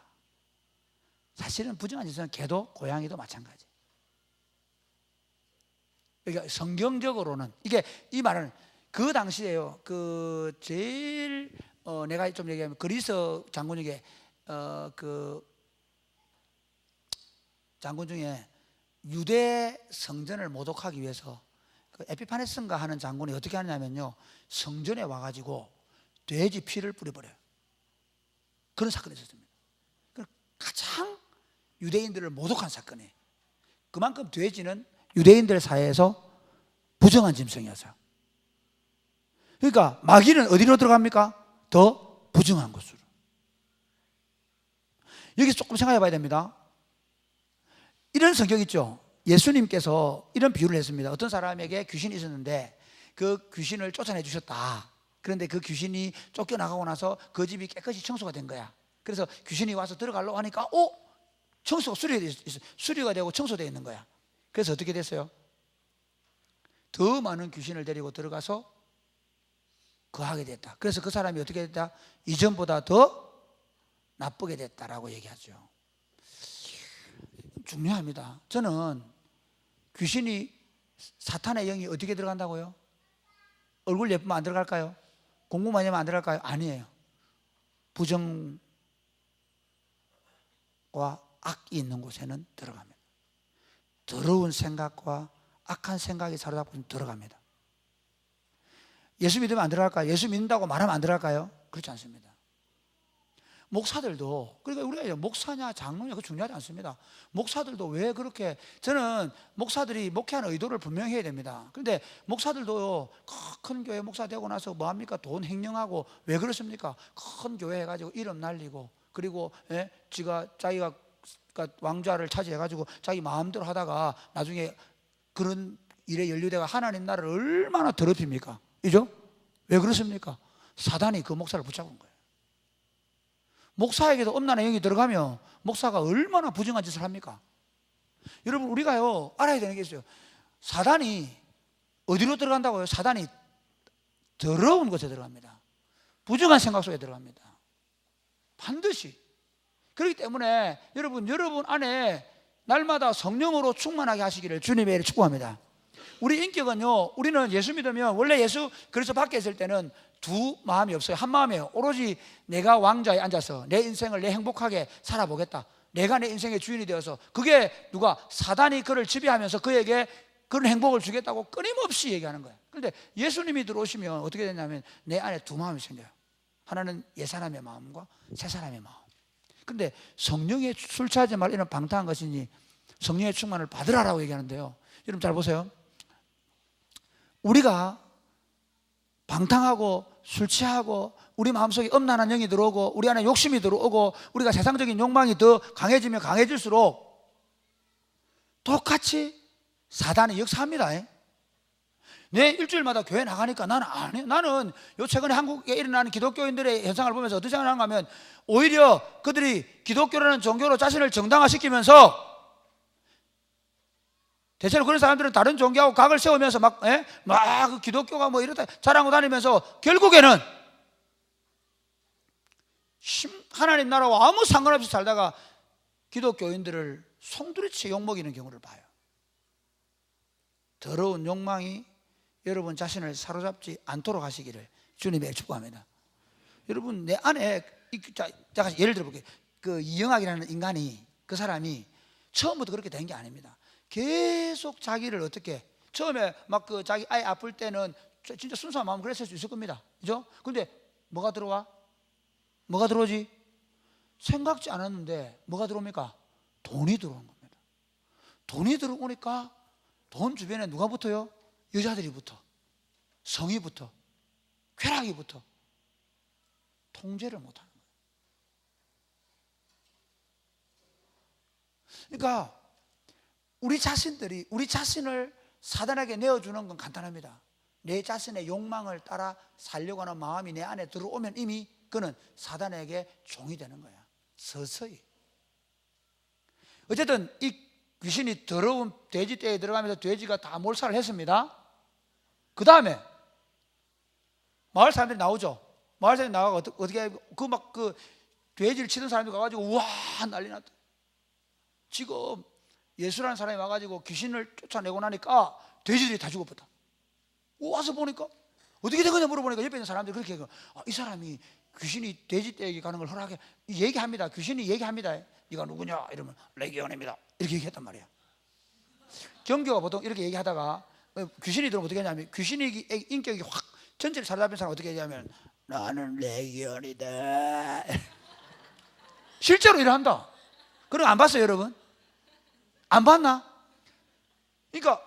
사실은 부정한 짐승은 개도 고양이도 마찬가지. 그러니까 성경적으로는 이 말은 그 당시에요. 그 제일 내가 좀 얘기하면 그리스 장군 중에 그 장군 중에 유대 성전을 모독하기 위해서 그 에피파네스인가 하는 장군이 어떻게 하냐면요, 성전에 와가지고 돼지 피를 뿌려버려요. 그런 사건이 있었습니다. 가장 유대인들을 모독한 사건이에요. 그만큼 돼지는 유대인들 사이에서 부정한 짐승이었어요. 그러니까 마귀는 어디로 들어갑니까? 더 부정한 곳으로. 여기 조금 생각해 봐야 됩니다. 이런 성경 있죠. 예수님께서 이런 비유를 했습니다. 어떤 사람에게 귀신이 있었는데 그 귀신을 쫓아내 주셨다. 그런데 그 귀신이 쫓겨나가고 나서 그 집이 깨끗이 청소가 된 거야. 그래서 귀신이 와서 들어가려고 하니까 청소가 수리가 되고 청소되어 있는 거야. 그래서 어떻게 됐어요? 더 많은 귀신을 데리고 들어가서 거하게 됐다. 그래서 그 사람이 어떻게 됐다? 이전보다 더 나쁘게 됐다라고 얘기하죠. 중요합니다. 저는 귀신이, 사탄의 영이 어떻게 들어간다고요? 얼굴 예쁘면 안 들어갈까요? 공부 많이 하면 안 들어갈까요? 아니에요. 부정과 악이 있는 곳에는 들어갑니다. 더러운 생각과 악한 생각이 사로잡고 들어갑니다. 예수 믿으면 안 들어갈까요? 예수 믿는다고 말하면 안 들어갈까요? 그렇지 않습니다. 목사들도, 그러니까 우리가 목사냐 장로냐 그거 중요하지 않습니다. 목사들도 왜 그렇게, 저는 목사들이 목회하는 의도를 분명히 해야 됩니다. 그런데 목사들도 큰 교회 목사 되고 나서 뭐합니까? 돈 횡령하고. 왜 그렇습니까? 큰 교회 해가지고 이름 날리고, 그리고 자기가 왕좌를 차지해가지고 자기 마음대로 하다가 나중에 그런 일에 연루되가 하나님 나라를 얼마나 더럽힙니까? 그죠? 왜 그렇습니까? 사단이 그 목사를 붙잡은 거예요. 목사에게도 엄난한 영이 들어가면 목사가 얼마나 부정한 짓을 합니까? 여러분, 우리가요 알아야 되는 게 있어요. 사단이 어디로 들어간다고요? 사단이 더러운 곳에 들어갑니다. 부정한 생각 속에 들어갑니다. 반드시. 그렇기 때문에 여러분 안에 날마다 성령으로 충만하게 하시기를 주님의 이름으로 축복합니다. 우리 인격은요, 우리는 예수 믿으면, 원래 예수 그리스도 밖에 있을 때는 두 마음이 없어요. 한 마음이에요. 오로지 내가 왕좌에 앉아서 내 인생을 내 행복하게 살아보겠다. 내가 내 인생의 주인이 되어서, 그게 누가? 사단이 그를 지배하면서 그에게 그런 행복을 주겠다고 끊임없이 얘기하는 거예요. 그런데 예수님이 들어오시면 어떻게 되냐면 내 안에 두 마음이 생겨요. 하나는 옛사람의 마음과 새사람의 마음. 그런데 성령의 술 취하지 말 이런 방탕한 것이니 성령의 충만을 받으라라고 얘기하는데요. 여러분 잘 보세요. 우리가 방탕하고 술 취하고 우리 마음속에 엄란한 영이 들어오고 우리 안에 욕심이 들어오고 우리가 세상적인 욕망이 더 강해지면 강해질수록 똑같이 사단이 역사합니다. 내 일주일마다 교회 나가니까 나는 요 최근에 한국에 일어나는 기독교인들의 현상을 보면서 어떻게 생각하는가 하면, 오히려 그들이 기독교라는 종교로 자신을 정당화시키면서, 대체로 그런 사람들은 다른 종교하고 각을 세우면서 그 기독교가 뭐 이렇다 자랑하고 다니면서 결국에는 하나님 나라와 아무 상관없이 살다가 기독교인들을 송두리째 욕먹이는 경우를 봐요. 더러운 욕망이 여러분 자신을 사로잡지 않도록 하시기를 주님의 축복합니다. 여러분, 내 안에, 제가 예를 들어볼게요. 그 이영학이라는 인간이, 그 사람이 처음부터 그렇게 된 게 아닙니다. 계속 자기를 어떻게, 처음에 막 그 자기 아이 아플 때는 진짜 순수한 마음 그랬을 수 있을 겁니다. 그죠? 근데 뭐가 들어와? 뭐가 들어오지? 생각지 않았는데 뭐가 들어옵니까? 돈이 들어오는 겁니다. 돈이 들어오니까 돈 주변에 누가 붙어요? 여자들이 붙어, 성이 붙어, 쾌락이 붙어. 통제를 못하는 거예요. 그러니까 우리 자신을 사단에게 내어주는 건 간단합니다. 내 자신의 욕망을 따라 살려고 하는 마음이 내 안에 들어오면 이미 그는 사단에게 종이 되는 거야. 서서히. 어쨌든 이 귀신이 더러운 돼지 떼에 들어가면서 돼지가 다 몰살을 했습니다. 그 다음에 마을 사람들이 나오죠. 마을 사람들이 나가고 어떻게 그 돼지를 치던 사람들이 가가지고 우와 난리 났다. 지금 예수라는 사람이 와가지고 귀신을 쫓아내고 나니까 돼지들이 다 죽어버렸다. 와서 보니까 어떻게 된 거냐 물어보니까 옆에 있는 사람들이 그렇게 얘기해요. 이 사람이 귀신이 돼지 떼에게 가는 걸 허락해. 얘기합니다. 귀신이 얘기합니다. 네가 누구냐 이러면 레기온입니다 이렇게 얘기했단 말이야. 경교가 보통 이렇게 얘기하다가 귀신이 들어오면 어떻게 하냐면, 귀신이 인격이 확 전체를 사로잡힌 사람 어떻게 얘기하면 나는 레기온이다. 실제로 일한다. 그럼 안 봤어요 여러분? 안 봤나? 그러니까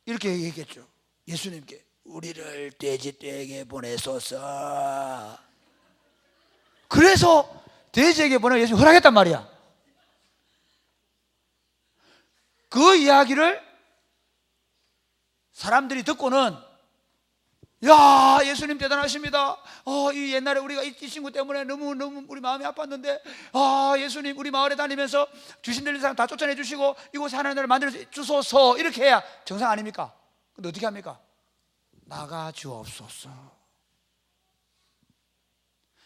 이렇게 얘기했죠. 예수님께 우리를 돼지떼에게 보내소서. 그래서 돼지에게 보내 예수님 허락했단 말이야. 그 이야기를 사람들이 듣고는 야, 예수님 대단하십니다. 이 옛날에 우리가 이 친구 때문에 너무 우리 마음이 아팠는데, 예수님 우리 마을에 다니면서 귀신 들린 사람 다 쫓아내 주시고 이곳에 하나님을 만들어 주소서, 이렇게 해야 정상 아닙니까? 근데 어떻게 합니까? 나가 주옵소서.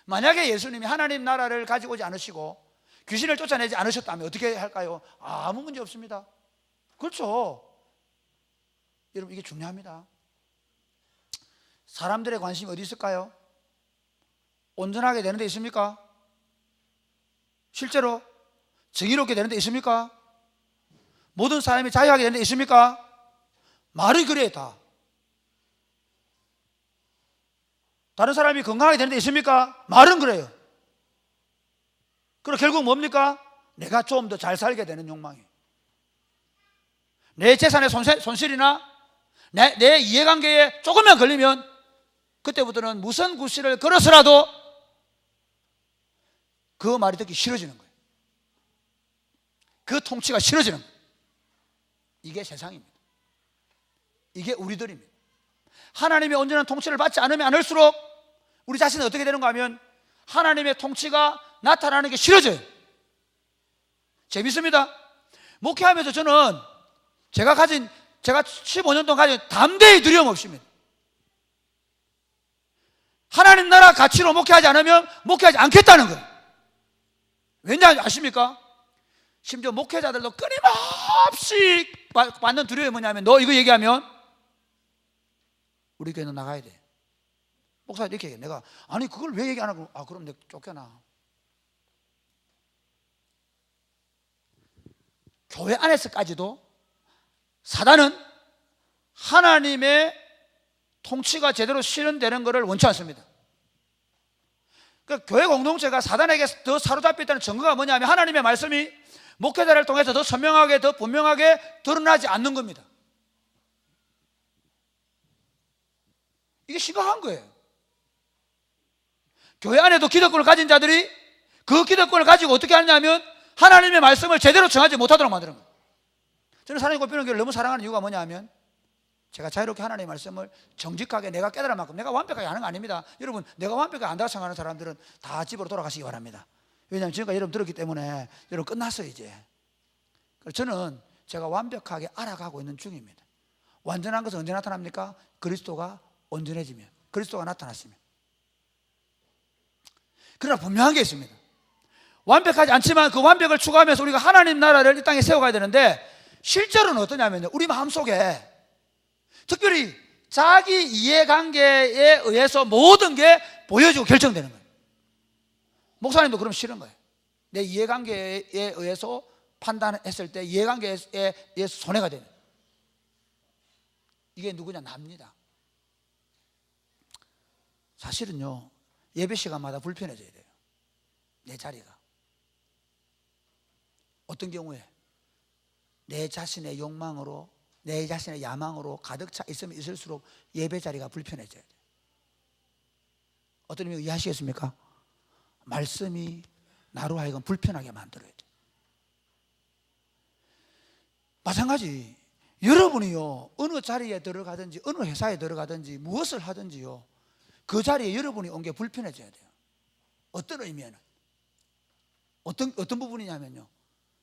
만약에 예수님이 하나님 나라를 가지고 오지 않으시고 귀신을 쫓아내지 않으셨다면 어떻게 할까요? 아무 문제 없습니다. 그렇죠. 여러분, 이게 중요합니다. 사람들의 관심이 어디 있을까요? 온전하게 되는 데 있습니까? 실제로 정의롭게 되는 데 있습니까? 모든 사람이 자유하게 되는 데 있습니까? 말이 그래. 다 다른 사람이 건강하게 되는 데 있습니까? 말은 그래요. 그럼 결국 뭡니까? 내가 좀 더 잘 살게 되는 욕망이, 내 재산의 손실이나 내 이해관계에 조금만 걸리면 그때부터는 무슨 구실을 걸어서라도 그 말이 듣기 싫어지는 거예요. 그 통치가 싫어지는 거예요. 이게 세상입니다. 이게 우리들입니다. 하나님의 온전한 통치를 받지 않으면 않을수록 우리 자신은 어떻게 되는가 하면 하나님의 통치가 나타나는 게 싫어져요. 재밌습니다. 목회하면서 저는 제가 15년 동안 가진 담대히 두려움 없습니다. 하나님 나라 가치로 목회하지 않으면 목회하지 않겠다는 거예요. 왠지 아십니까? 심지어 목회자들도 끊임없이 받는 두려움이 뭐냐면, 너 이거 얘기하면 우리 교회는 나가야 돼. 목사님 이렇게 얘기해. 내가 아니 그걸 왜 얘기 안 하고, 그럼 내가 쫓겨나. 교회 안에서까지도 사단은 하나님의 통치가 제대로 실현되는 것을 원치 않습니다. 그러니까 교회 공동체가 사단에게 더 사로잡혀 있다는 증거가 뭐냐면 하나님의 말씀이 목회자를 통해서 더 선명하게, 더 분명하게 드러나지 않는 겁니다. 이게 심각한 거예요. 교회 안에도 기득권을 가진 자들이 그 기득권을 가지고 어떻게 하냐면 하나님의 말씀을 제대로 정하지 못하도록 만드는 거예요. 저는 사랑의 꽃피는 교회를 너무 사랑하는 이유가 뭐냐면, 제가 자유롭게 하나님의 말씀을 정직하게 내가 깨달을 만큼, 내가 완벽하게 하는 거 아닙니다. 여러분, 내가 완벽하게 안다고 생각하는 사람들은 다 집으로 돌아가시기 바랍니다. 왜냐하면 지금까지 여러분 들었기 때문에 여러분 끝났어요 이제. 저는 제가 완벽하게 알아가고 있는 중입니다. 완전한 것은 언제 나타납니까? 그리스도가 온전해지면, 그리스도가 나타났으면. 그러나 분명한 게 있습니다. 완벽하지 않지만 그 완벽을 추구하면서 우리가 하나님 나라를 이 땅에 세워가야 되는데, 실제로는 어떠냐면요, 우리 마음속에 특별히 자기 이해관계에 의해서 모든 게 보여지고 결정되는 거예요. 목사님도 그럼 싫은 거예요. 내 이해관계에 의해서 판단했을 때 이해관계에 의해서 손해가 되는, 이게 누구냐? 납니다. 사실은요, 예배 시간마다 불편해져야 돼요. 내 자리가. 어떤 경우에 내 자신의 욕망으로, 내 자신의 야망으로 가득 차 있으면 있을수록 예배 자리가 불편해져야 돼요. 어떤 의미 이해하시겠습니까? 말씀이 나로 하여금 불편하게 만들어야 돼요. 마찬가지, 여러분이요, 어느 자리에 들어가든지 어느 회사에 들어가든지 무엇을 하든지요, 그 자리에 여러분이 온 게 불편해져야 돼요. 어떤 의미에는, 어떤 부분이냐면요,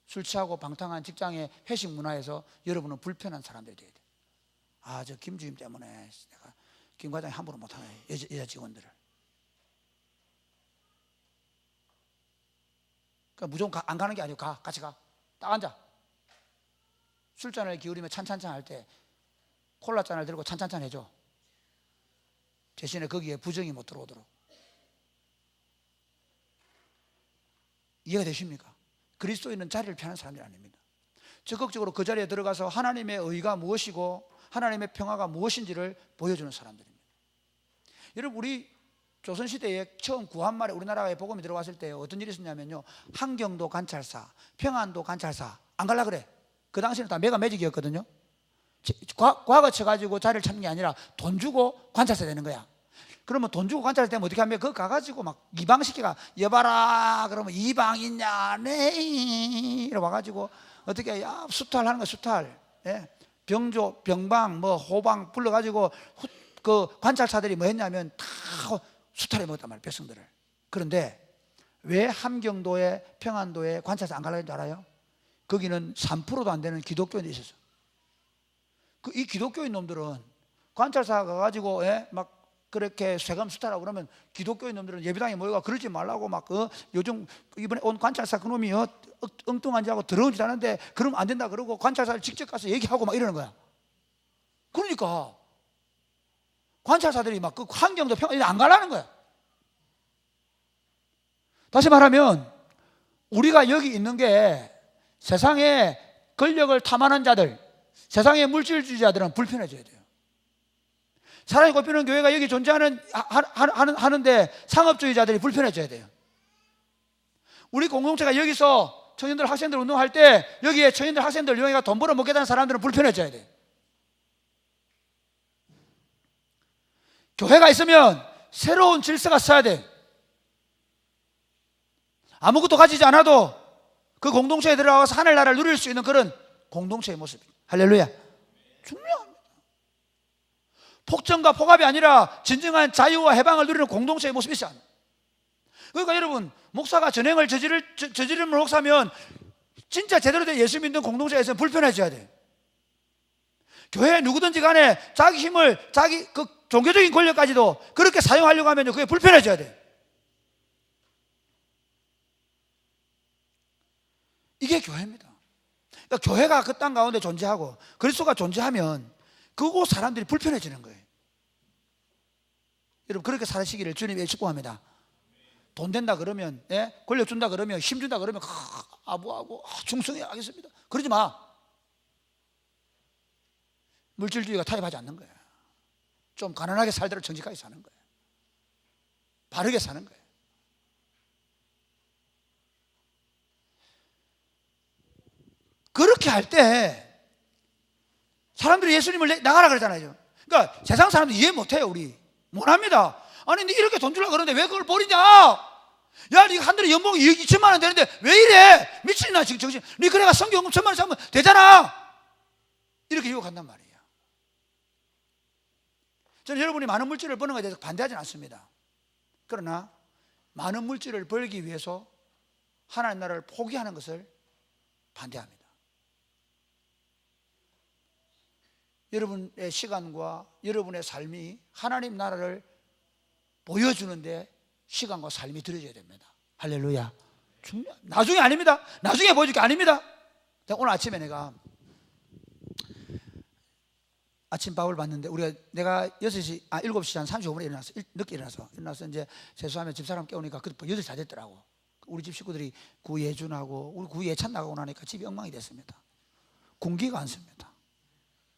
술 취하고 방탕한 직장의 회식 문화에서 여러분은 불편한 사람들이 돼야 돼요. 저 김 주임 때문에 내가 김 과장이 함부로 못하네, 여자 직원들을. 그러니까 무조건 안 가는 게 아니고 같이 가. 딱 앉아. 술잔을 기울이며 찬찬찬 할 때 콜라잔을 들고 찬찬찬 해줘. 대신에 거기에 부정이 못 들어오도록. 이해가 되십니까? 그리스도에 있는 자리를 피하는 사람들이 아닙니다. 적극적으로 그 자리에 들어가서 하나님의 의가 무엇이고 하나님의 평화가 무엇인지를 보여주는 사람들입니다. 여러분, 우리 조선시대에 처음 구한말에 우리나라에 복음이 들어왔을 때 어떤 일이 있었냐면요, 한경도 관찰사, 평안도 관찰사 안 갈라 그래. 그 당시에는 다 매직이었거든요. 과거 쳐가지고 자리를 찾는 게 아니라 돈 주고 관찰사 되는 거야. 그러면 돈 주고 관찰할 때면 어떻게 하면 그거 가가지고 막 이방시키가, 여봐라 그러면 이방 있냐, 네 이래 와가지고 어떻게, 수탈하는 거야, 수탈. 예. 병조, 병방, 호방 불러가지고 그 관찰사들이 뭐 했냐면 다 수탈해 먹었단 말이에요, 백성들을. 그런데 왜 함경도에 평안도에 관찰사 안 가려는 줄 알아요? 거기는 3%도 안 되는 기독교인이 있었어. 이 기독교인 놈들은 관찰사가 가가지고 막 그렇게 세금 수탈하고 그러면 기독교인 놈들은 예배당에 모여가 그러지 말라고 막 요즘 이번에 온 관찰사 그놈이 엉뚱한 짓하고 더러운 짓 하는데 그러면 안 된다 그러고 관찰사를 직접 가서 얘기하고 막 이러는 거야. 그러니까 관찰사들이 막 그 환경도 평안이 안 가라는 거야. 다시 말하면 우리가 여기 있는 게 세상에 권력을 탐하는 자들, 세상의 물질주의자들은 불편해져야 돼요. 사랑이 꼽히는 교회가 여기 하는데 상업주의자들이 불편해져야 돼요. 우리 공동체가 여기서 청년들 학생들 운동할 때 여기에 청년들 학생들 여기가 돈 벌어 먹겠다는 사람들은 불편해져야 돼요. 교회가 있으면 새로운 질서가 써야 돼. 아무것도 가지지 않아도 그 공동체에 들어가서 하늘나라를 누릴 수 있는 그런 공동체의 모습입니다. 할렐루야. 중요합니다. 폭정과 폭압이 아니라 진정한 자유와 해방을 누리는 공동체의 모습이 있어야 합니다. 그러니까 여러분, 목사가 전행을 저지르는 목사면 진짜 제대로 된 예수 믿는 공동체에서는 불편해져야 돼요. 교회에 누구든지 간에 자기 힘을, 자기 그 종교적인 권력까지도 그렇게 사용하려고 하면 그게 불편해져야 돼요. 이게 교회입니다. 그러니까 교회가 그 땅 가운데 존재하고 그리스도가 존재하면 그곳 사람들이 불편해지는 거예요. 여러분, 그렇게 살으시기를 주님이 축복합니다. 돈 된다 그러면, 권력 준다 그러면, 힘 준다 그러면 아부하고 충성해 하겠습니다. 그러지 마. 물질주의가 타협하지 않는 거예요. 좀 가난하게 살도록 정직하게 사는 거예요. 바르게 사는 거예요. 그렇게 할 때 사람들이 예수님을 나가라 그러잖아요. 그러니까 세상 사람들 이해 못해요. 우리 못합니다. 아니 근데 이렇게 돈 주려고 그러는데 왜 그걸 버리냐. 야, 네가 한 달에 연봉이 2천만 원 되는데 왜 이래. 미친나 지금 정신. 네 그래가 성경금 1,000만 원 사면 되잖아. 이렇게 유혹한단 말이에요. 저는 여러분이 많은 물질을 버는 것에 대해서 반대하지는 않습니다. 그러나 많은 물질을 벌기 위해서 하나님 나라를 포기하는 것을 반대합니다. 여러분의 시간과 여러분의 삶이 하나님 나라를 보여주는데 시간과 삶이 들어져야 됩니다. 할렐루야. 나중에 아닙니다. 나중에 보여줄 게 아닙니다. 오늘 아침에 내가 아침밥을 봤는데 내가 6시, 7시 한 35분에 일어났어. 늦게 일어나서 이제 세수하면 집사람 깨우니까 그때 8시 다 됐더라고. 우리 집 식구들이 구예준하고 우리 구예찬 나가고 나니까 집이 엉망이 됐습니다. 공기가 안 씁니다.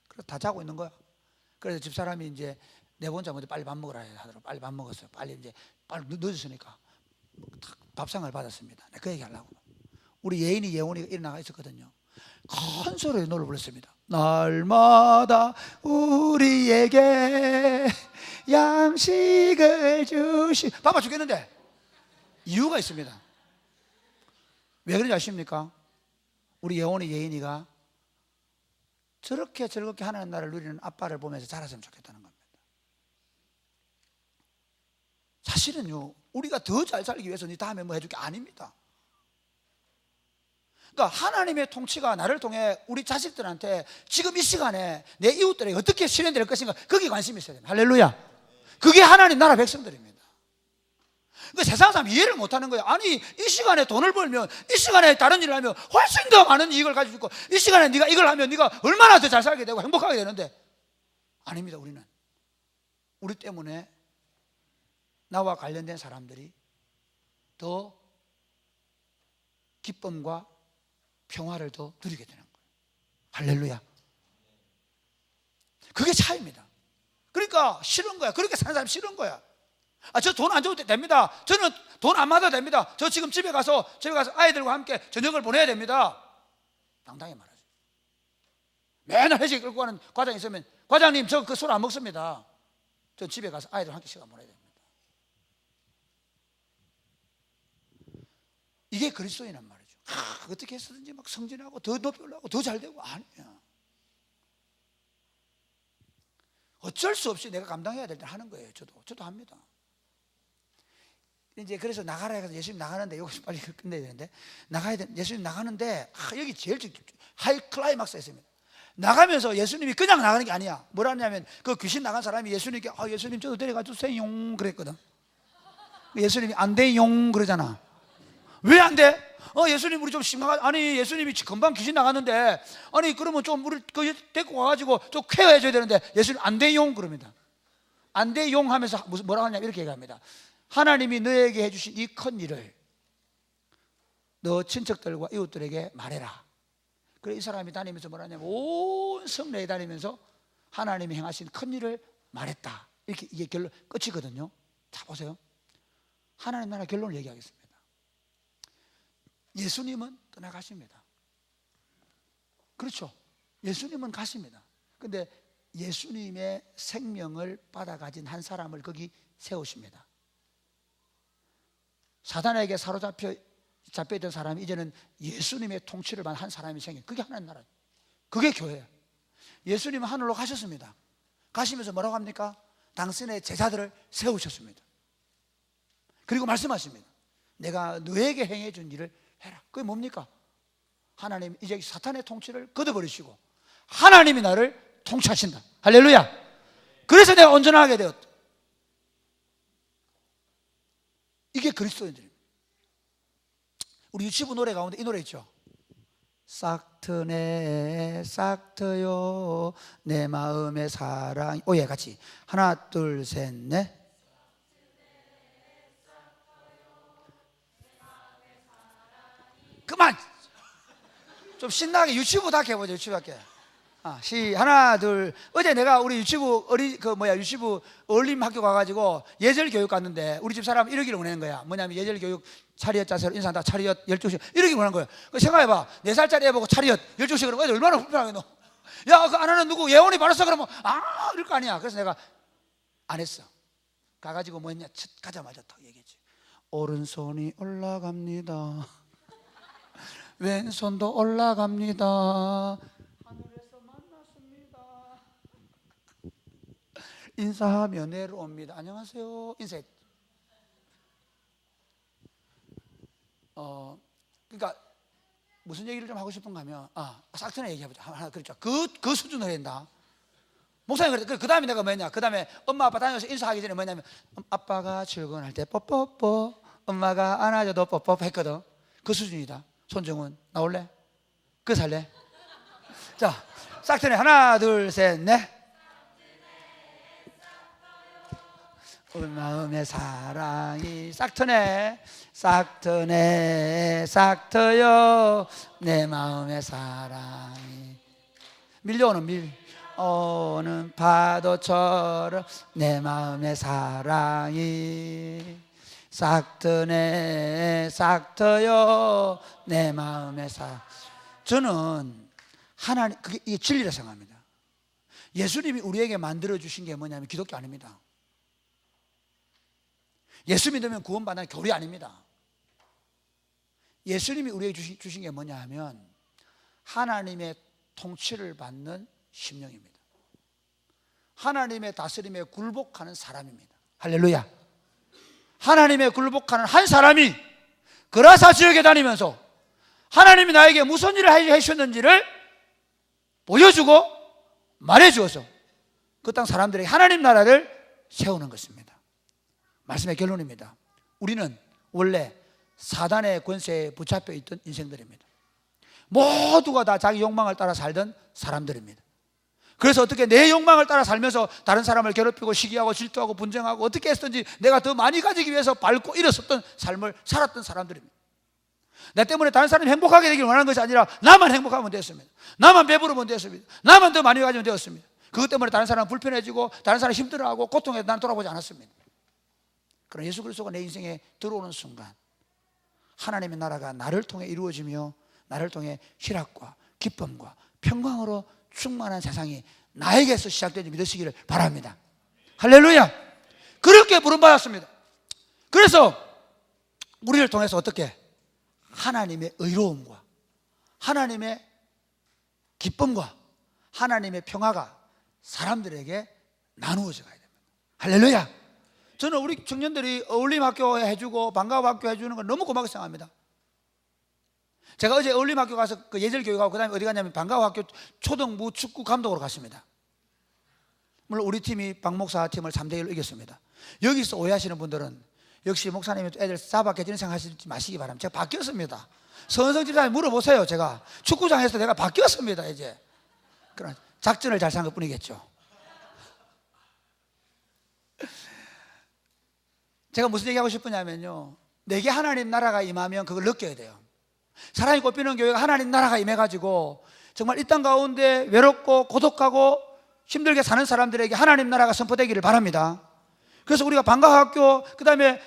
그래서 다 자고 있는 거야. 그래서 집사람이 이제 내 혼자 먼저 빨리 밥 먹으라 하더라고. 빨리 밥 먹었어요. 빨리 늦었으니까 밥상을 받았습니다. 그 얘기 하려고. 우리 예원이가 일어나가 있었거든요. 큰 소리로 노래를 불렀습니다. 날마다 우리에게 양식을 바빠 죽겠는데 이유가 있습니다. 왜 그런지 아십니까? 우리 예인이가 저렇게 즐겁게 하나님 나라를 누리는 아빠를 보면서 자랐으면 좋겠다는 겁니다. 사실은요, 우리가 더 잘 살기 위해서 네 다음에 뭐 해줄 게 아닙니다. 그러니까 하나님의 통치가 나를 통해 우리 자식들한테 지금 이 시간에 내 이웃들에게 어떻게 실현될 것인가, 거기에 관심이 있어야 됩니다. 할렐루야. 그게 하나님 나라 백성들입니다. 그러니까 세상 사람 이해를 못하는 거예요. 아니 이 시간에 돈을 벌면, 이 시간에 다른 일을 하면 훨씬 더 많은 이익을 가지고 있고, 이 시간에 네가 이걸 하면 네가 얼마나 더 잘 살게 되고 행복하게 되는데, 아닙니다. 우리 때문에 나와 관련된 사람들이 더 기쁨과 평화를 더 누리게 되는 거예요. 할렐루야. 그게 차이입니다. 그러니까 싫은 거야. 그렇게 사는 사람 싫은 거야. 저 돈 안 줘도 됩니다. 저는 돈 안 받아도 됩니다. 저 지금 집에 가서 아이들과 함께 저녁을 보내야 됩니다. 당당히 말하죠. 맨날 회식 끌고 가는 과장 있으면, 과장님 저 그 술 안 먹습니다. 저 집에 가서 아이들과 함께 시간 보내야 됩니다. 이게 그리스도인란 말이죠. 어떻게 해서든지 막 승진하고 더 높이 올라가고 더 잘 되고, 아니야. 어쩔 수 없이 내가 감당해야 될 때 하는 거예요. 저도 합니다. 이제 그래서 나가라 해서 예수님 나가는데, 여기서 빨리 끝내야 되는데, 나가야 돼. 예수님 나가는데, 여기 제일 하이 클라이막스가 있습니다. 나가면서 예수님이 그냥 나가는 게 아니야. 뭐라냐면 그 귀신 나간 사람이 예수님께 예수님 저도 데려가 주세요 그랬거든. 예수님이 안 돼요 그러잖아. 왜 안 돼? 예수님 우리 좀 심각하다. 아니 예수님이 금방 귀신 나갔는데, 아니 그러면 좀 우리 데리고 와가지고 좀 케어해 줘야 되는데, 예수님 안 돼요 그럽니다. 안 돼요 하면서 뭐라고 하냐면 이렇게 얘기합니다. 하나님이 너에게 해주신 이 큰 일을 너 친척들과 이웃들에게 말해라. 그래 이 사람이 다니면서 뭐라냐면 온 성내에 다니면서 하나님이 행하신 큰 일을 말했다. 이렇게 이게 결론 끝이거든요. 자 보세요. 하나님 나라 결론을 얘기하겠습니다. 예수님은 떠나가십니다. 그렇죠. 예수님은 가십니다. 근데 예수님의 생명을 받아 가진 한 사람을 거기 세우십니다. 사단에게 잡혀있던 사람이 이제는 예수님의 통치를 받은 한 사람이 생긴, 그게 하나님 나라예요. 그게 교회예요. 예수님은 하늘로 가셨습니다. 가시면서 뭐라고 합니까? 당신의 제자들을 세우셨습니다. 그리고 말씀하십니다. 내가 너에게 행해준 일을 해라. 그게 뭡니까? 하나님 이제 사탄의 통치를 걷어버리시고 하나님이 나를 통치하신다. 할렐루야. 그래서 내가 온전하게 되었다. 이게 그리스도인들입니다. 우리 유치부 노래 가운데 이 노래 있죠. 싹 트네 싹 트요 내 마음의 사랑. 오예 같이 하나 둘 셋 넷. 그만 좀 신나게 유치부 다 해보죠. 유치부 할게. 하나 둘. 어제 내가 우리 유치부 유치부 어울림 학교 가가지고 예절 교육 갔는데 우리 집 사람 이러기를 원하는 거야. 뭐냐면 예절 교육 차리엇 자세로 인사한다. 차리엇 12시 이러기 원하는 거야. 생각해봐. 4살짜리 애보고 차리엇 12시 그러면 애들 얼마나 불편하게 너. 야 그 안 하는 누구 예원이 받았어 그러면 이럴 거 아니야. 그래서 내가 안 했어. 가가지고 뭐 했냐, 가자마자 딱 얘기했지. 오른손이 올라갑니다. 왼손도 올라갑니다. 하늘에서 만났습니다. 인사하며 내려옵니다. 안녕하세요. 인사했. 그러니까 무슨 얘기를 좀 하고 싶은가 하면 싹트네 얘기해보자. 하나 그렇죠. 그 수준으로 한다. 목사님 그랬. 그 다음에 내가 뭐냐? 그 다음에 엄마 아빠 다녀서 인사하기 전에 뭐냐면 아빠가 출근할 때 뽀뽀뽀, 엄마가 안아줘도 뽀뽀 했거든. 그 수준이다. 손정은 나올래? 그 살래? 자, 싹트네 하나 둘 셋 넷. 우리 마음의 사랑이 싹트네 싹트네 싹트요 내 마음의 사랑이 밀려오는 파도처럼 내 마음의 사랑이 싹트네 싹트요 내 마음의 사랑. 저는 하나님 이게 진리라 생각합니다. 예수님이 우리에게 만들어 주신 게 뭐냐면 기독교 아닙니다. 예수 믿으면 구원받는 교리 아닙니다. 예수님이 우리에게 주신 게 뭐냐 하면 하나님의 통치를 받는 심령입니다. 하나님의 다스림에 굴복하는 사람입니다. 할렐루야. 하나님의 굴복하는 한 사람이 그라사 지역에 다니면서 하나님이 나에게 무슨 일을 해주셨는지를 보여주고 말해주어서 그 땅 사람들에게 하나님 나라를 세우는 것입니다. 말씀의 결론입니다. 우리는 원래 사단의 권세에 붙잡혀 있던 인생들입니다. 모두가 다 자기 욕망을 따라 살던 사람들입니다. 그래서 어떻게 내 욕망을 따라 살면서 다른 사람을 괴롭히고 시기하고 질투하고 분쟁하고 어떻게 했든지 내가 더 많이 가지기 위해서 밟고 일었었던 삶을 살았던 사람들입니다. 내 때문에 다른 사람이 행복하게 되길 원하는 것이 아니라 나만 행복하면 되었습니다. 나만 배부르면 되었습니다. 나만 더 많이 가지면 되었습니다. 그것 때문에 다른 사람은 불편해지고 다른 사람이 힘들어하고 고통에 난 돌아보지 않았습니다. 그러나 예수 그리스도가 내 인생에 들어오는 순간 하나님의 나라가 나를 통해 이루어지며 나를 통해 희락과 기쁨과 평강으로 충만한 세상이 나에게서 시작되지 믿으시기를 바랍니다. 할렐루야. 그렇게 부름받았습니다. 그래서 우리를 통해서 어떻게 하나님의 의로움과 하나님의 기쁨과 하나님의 평화가 사람들에게 나누어져 가야 됩니다. 할렐루야. 저는 우리 청년들이 어울림학교 해주고 방과후학교 해주는 걸 너무 고맙게 생각합니다. 제가 어제 어울림학교 가서 그 예절교육하고 그 다음에 어디 갔냐면 방과후학교 초등부 축구 감독으로 갔습니다. 물론 우리 팀이 박 목사 팀을 3대1로 이겼습니다. 여기서 오해하시는 분들은 역시 목사님이 애들 싸바뀌어지는 생각하시지 마시기 바랍니다. 제가 바뀌었습니다. 서은성 집사님 물어보세요. 제가 축구장에서 내가 바뀌었습니다. 이제 그런 작전을 잘 산 것뿐이겠죠. 제가 무슨 얘기하고 싶으냐면요, 내게 하나님 나라가 임하면 그걸 느껴야 돼요. 사랑이 꽃피는 교회가 하나님 나라가 임해가지고 정말 이 땅 가운데 외롭고 고독하고 힘들게 사는 사람들에게 하나님 나라가 선포되기를 바랍니다. 그래서 우리가 방과학교, 그 다음에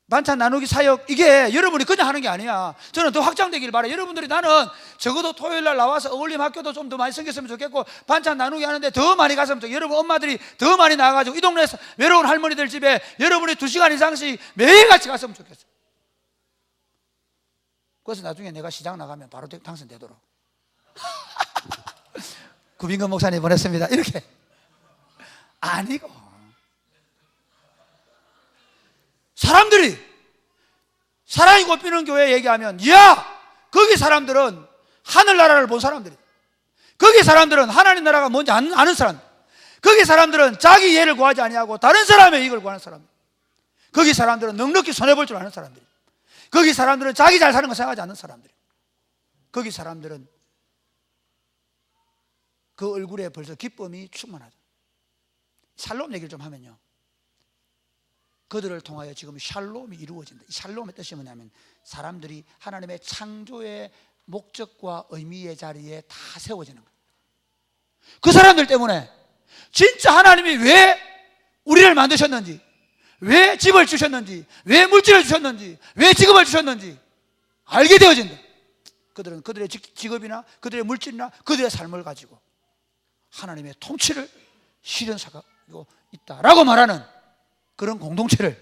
반찬 나누기 사역, 이게 여러분이 그냥 하는 게 아니야. 저는 더 확장되기를 바라요. 여러분들이 나는 적어도 토요일날 나와서 어울림 학교도 좀 더 많이 생겼으면 좋겠고 반찬 나누기 하는데 더 많이 갔으면 좋겠고, 여러분 엄마들이 더 많이 나와가지고 이 동네에서 외로운 할머니들 집에 여러분이 2시간 이상씩 매일같이 갔으면 좋겠어요. 그래서 나중에 내가 시장 나가면 바로 당선되도록 구빈건 목사님 보냈습니다. 이렇게 아니고, 사람들이 사랑이 꽃피는 교회 얘기하면, 이야, 거기 사람들은 하늘나라를 본 사람들이, 거기 사람들은 하나님 나라가 뭔지 아는 사람, 거기 사람들은 자기 이해를 구하지 아니하고 다른 사람의 이익을 구하는 사람, 거기 사람들은 넉넉히 손해볼 줄 아는 사람들이, 거기 사람들은 자기 잘 사는 거 생각하지 않는 사람들이, 거기 사람들은 그 얼굴에 벌써 기쁨이 충만하죠. 샬롬 얘기를 좀 하면요, 그들을 통하여 지금 샬롬이 이루어진다. 이 샬롬의 뜻이 뭐냐면 사람들이 하나님의 창조의 목적과 의미의 자리에 다 세워지는 거예요. 그 사람들 때문에 진짜 하나님이 왜 우리를 만드셨는지, 왜 집을 주셨는지, 왜 물질을 주셨는지, 왜 직업을 주셨는지 알게 되어진다. 그들은 그들의 직업이나 그들의 물질이나 그들의 삶을 가지고 하나님의 통치를 실현하고 있다라고 말하는 그런 공동체를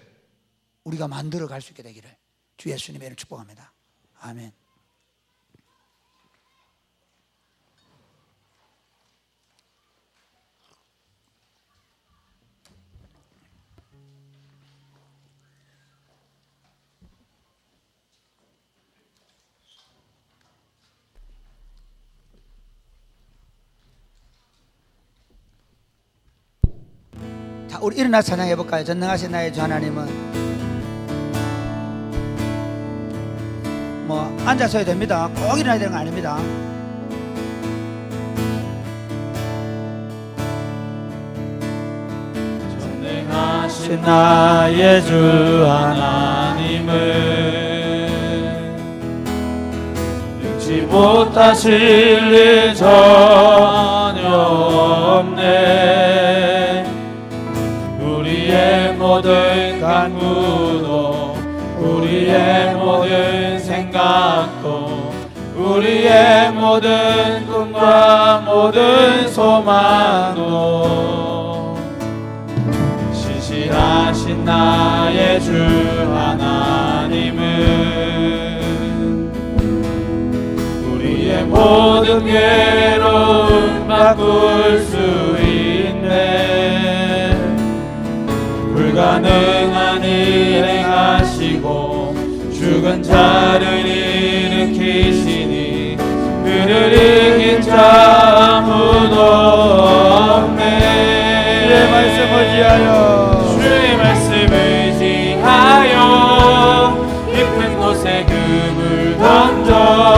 우리가 만들어 갈 수 있게 되기를 주 예수님의 이름으로 축복합니다. 아멘. 자, 우리 일어나 찬양해 볼까요? 전능하신 나의 주 하나님은. 뭐 앉아서 해도 됩니다. 꼭 일어나야 되는 거 아닙니다. 전능하신 나의 주 하나님은 능치 못하실 일 전혀 없네. 우리의 모든 간구도, 우리의 모든 생각도, 우리의 모든 꿈과 모든 소망도 신실하신 나의 주 하나님은 우리의 모든 괴로움 바꿀 수 있네. 불가능한 일 행하시고 죽은 자를 일으키시니 그를 이긴 자 아무도 없네. 주의 말씀 의지하여, 주의 말씀 의지하여 깊은 곳에 금을 던져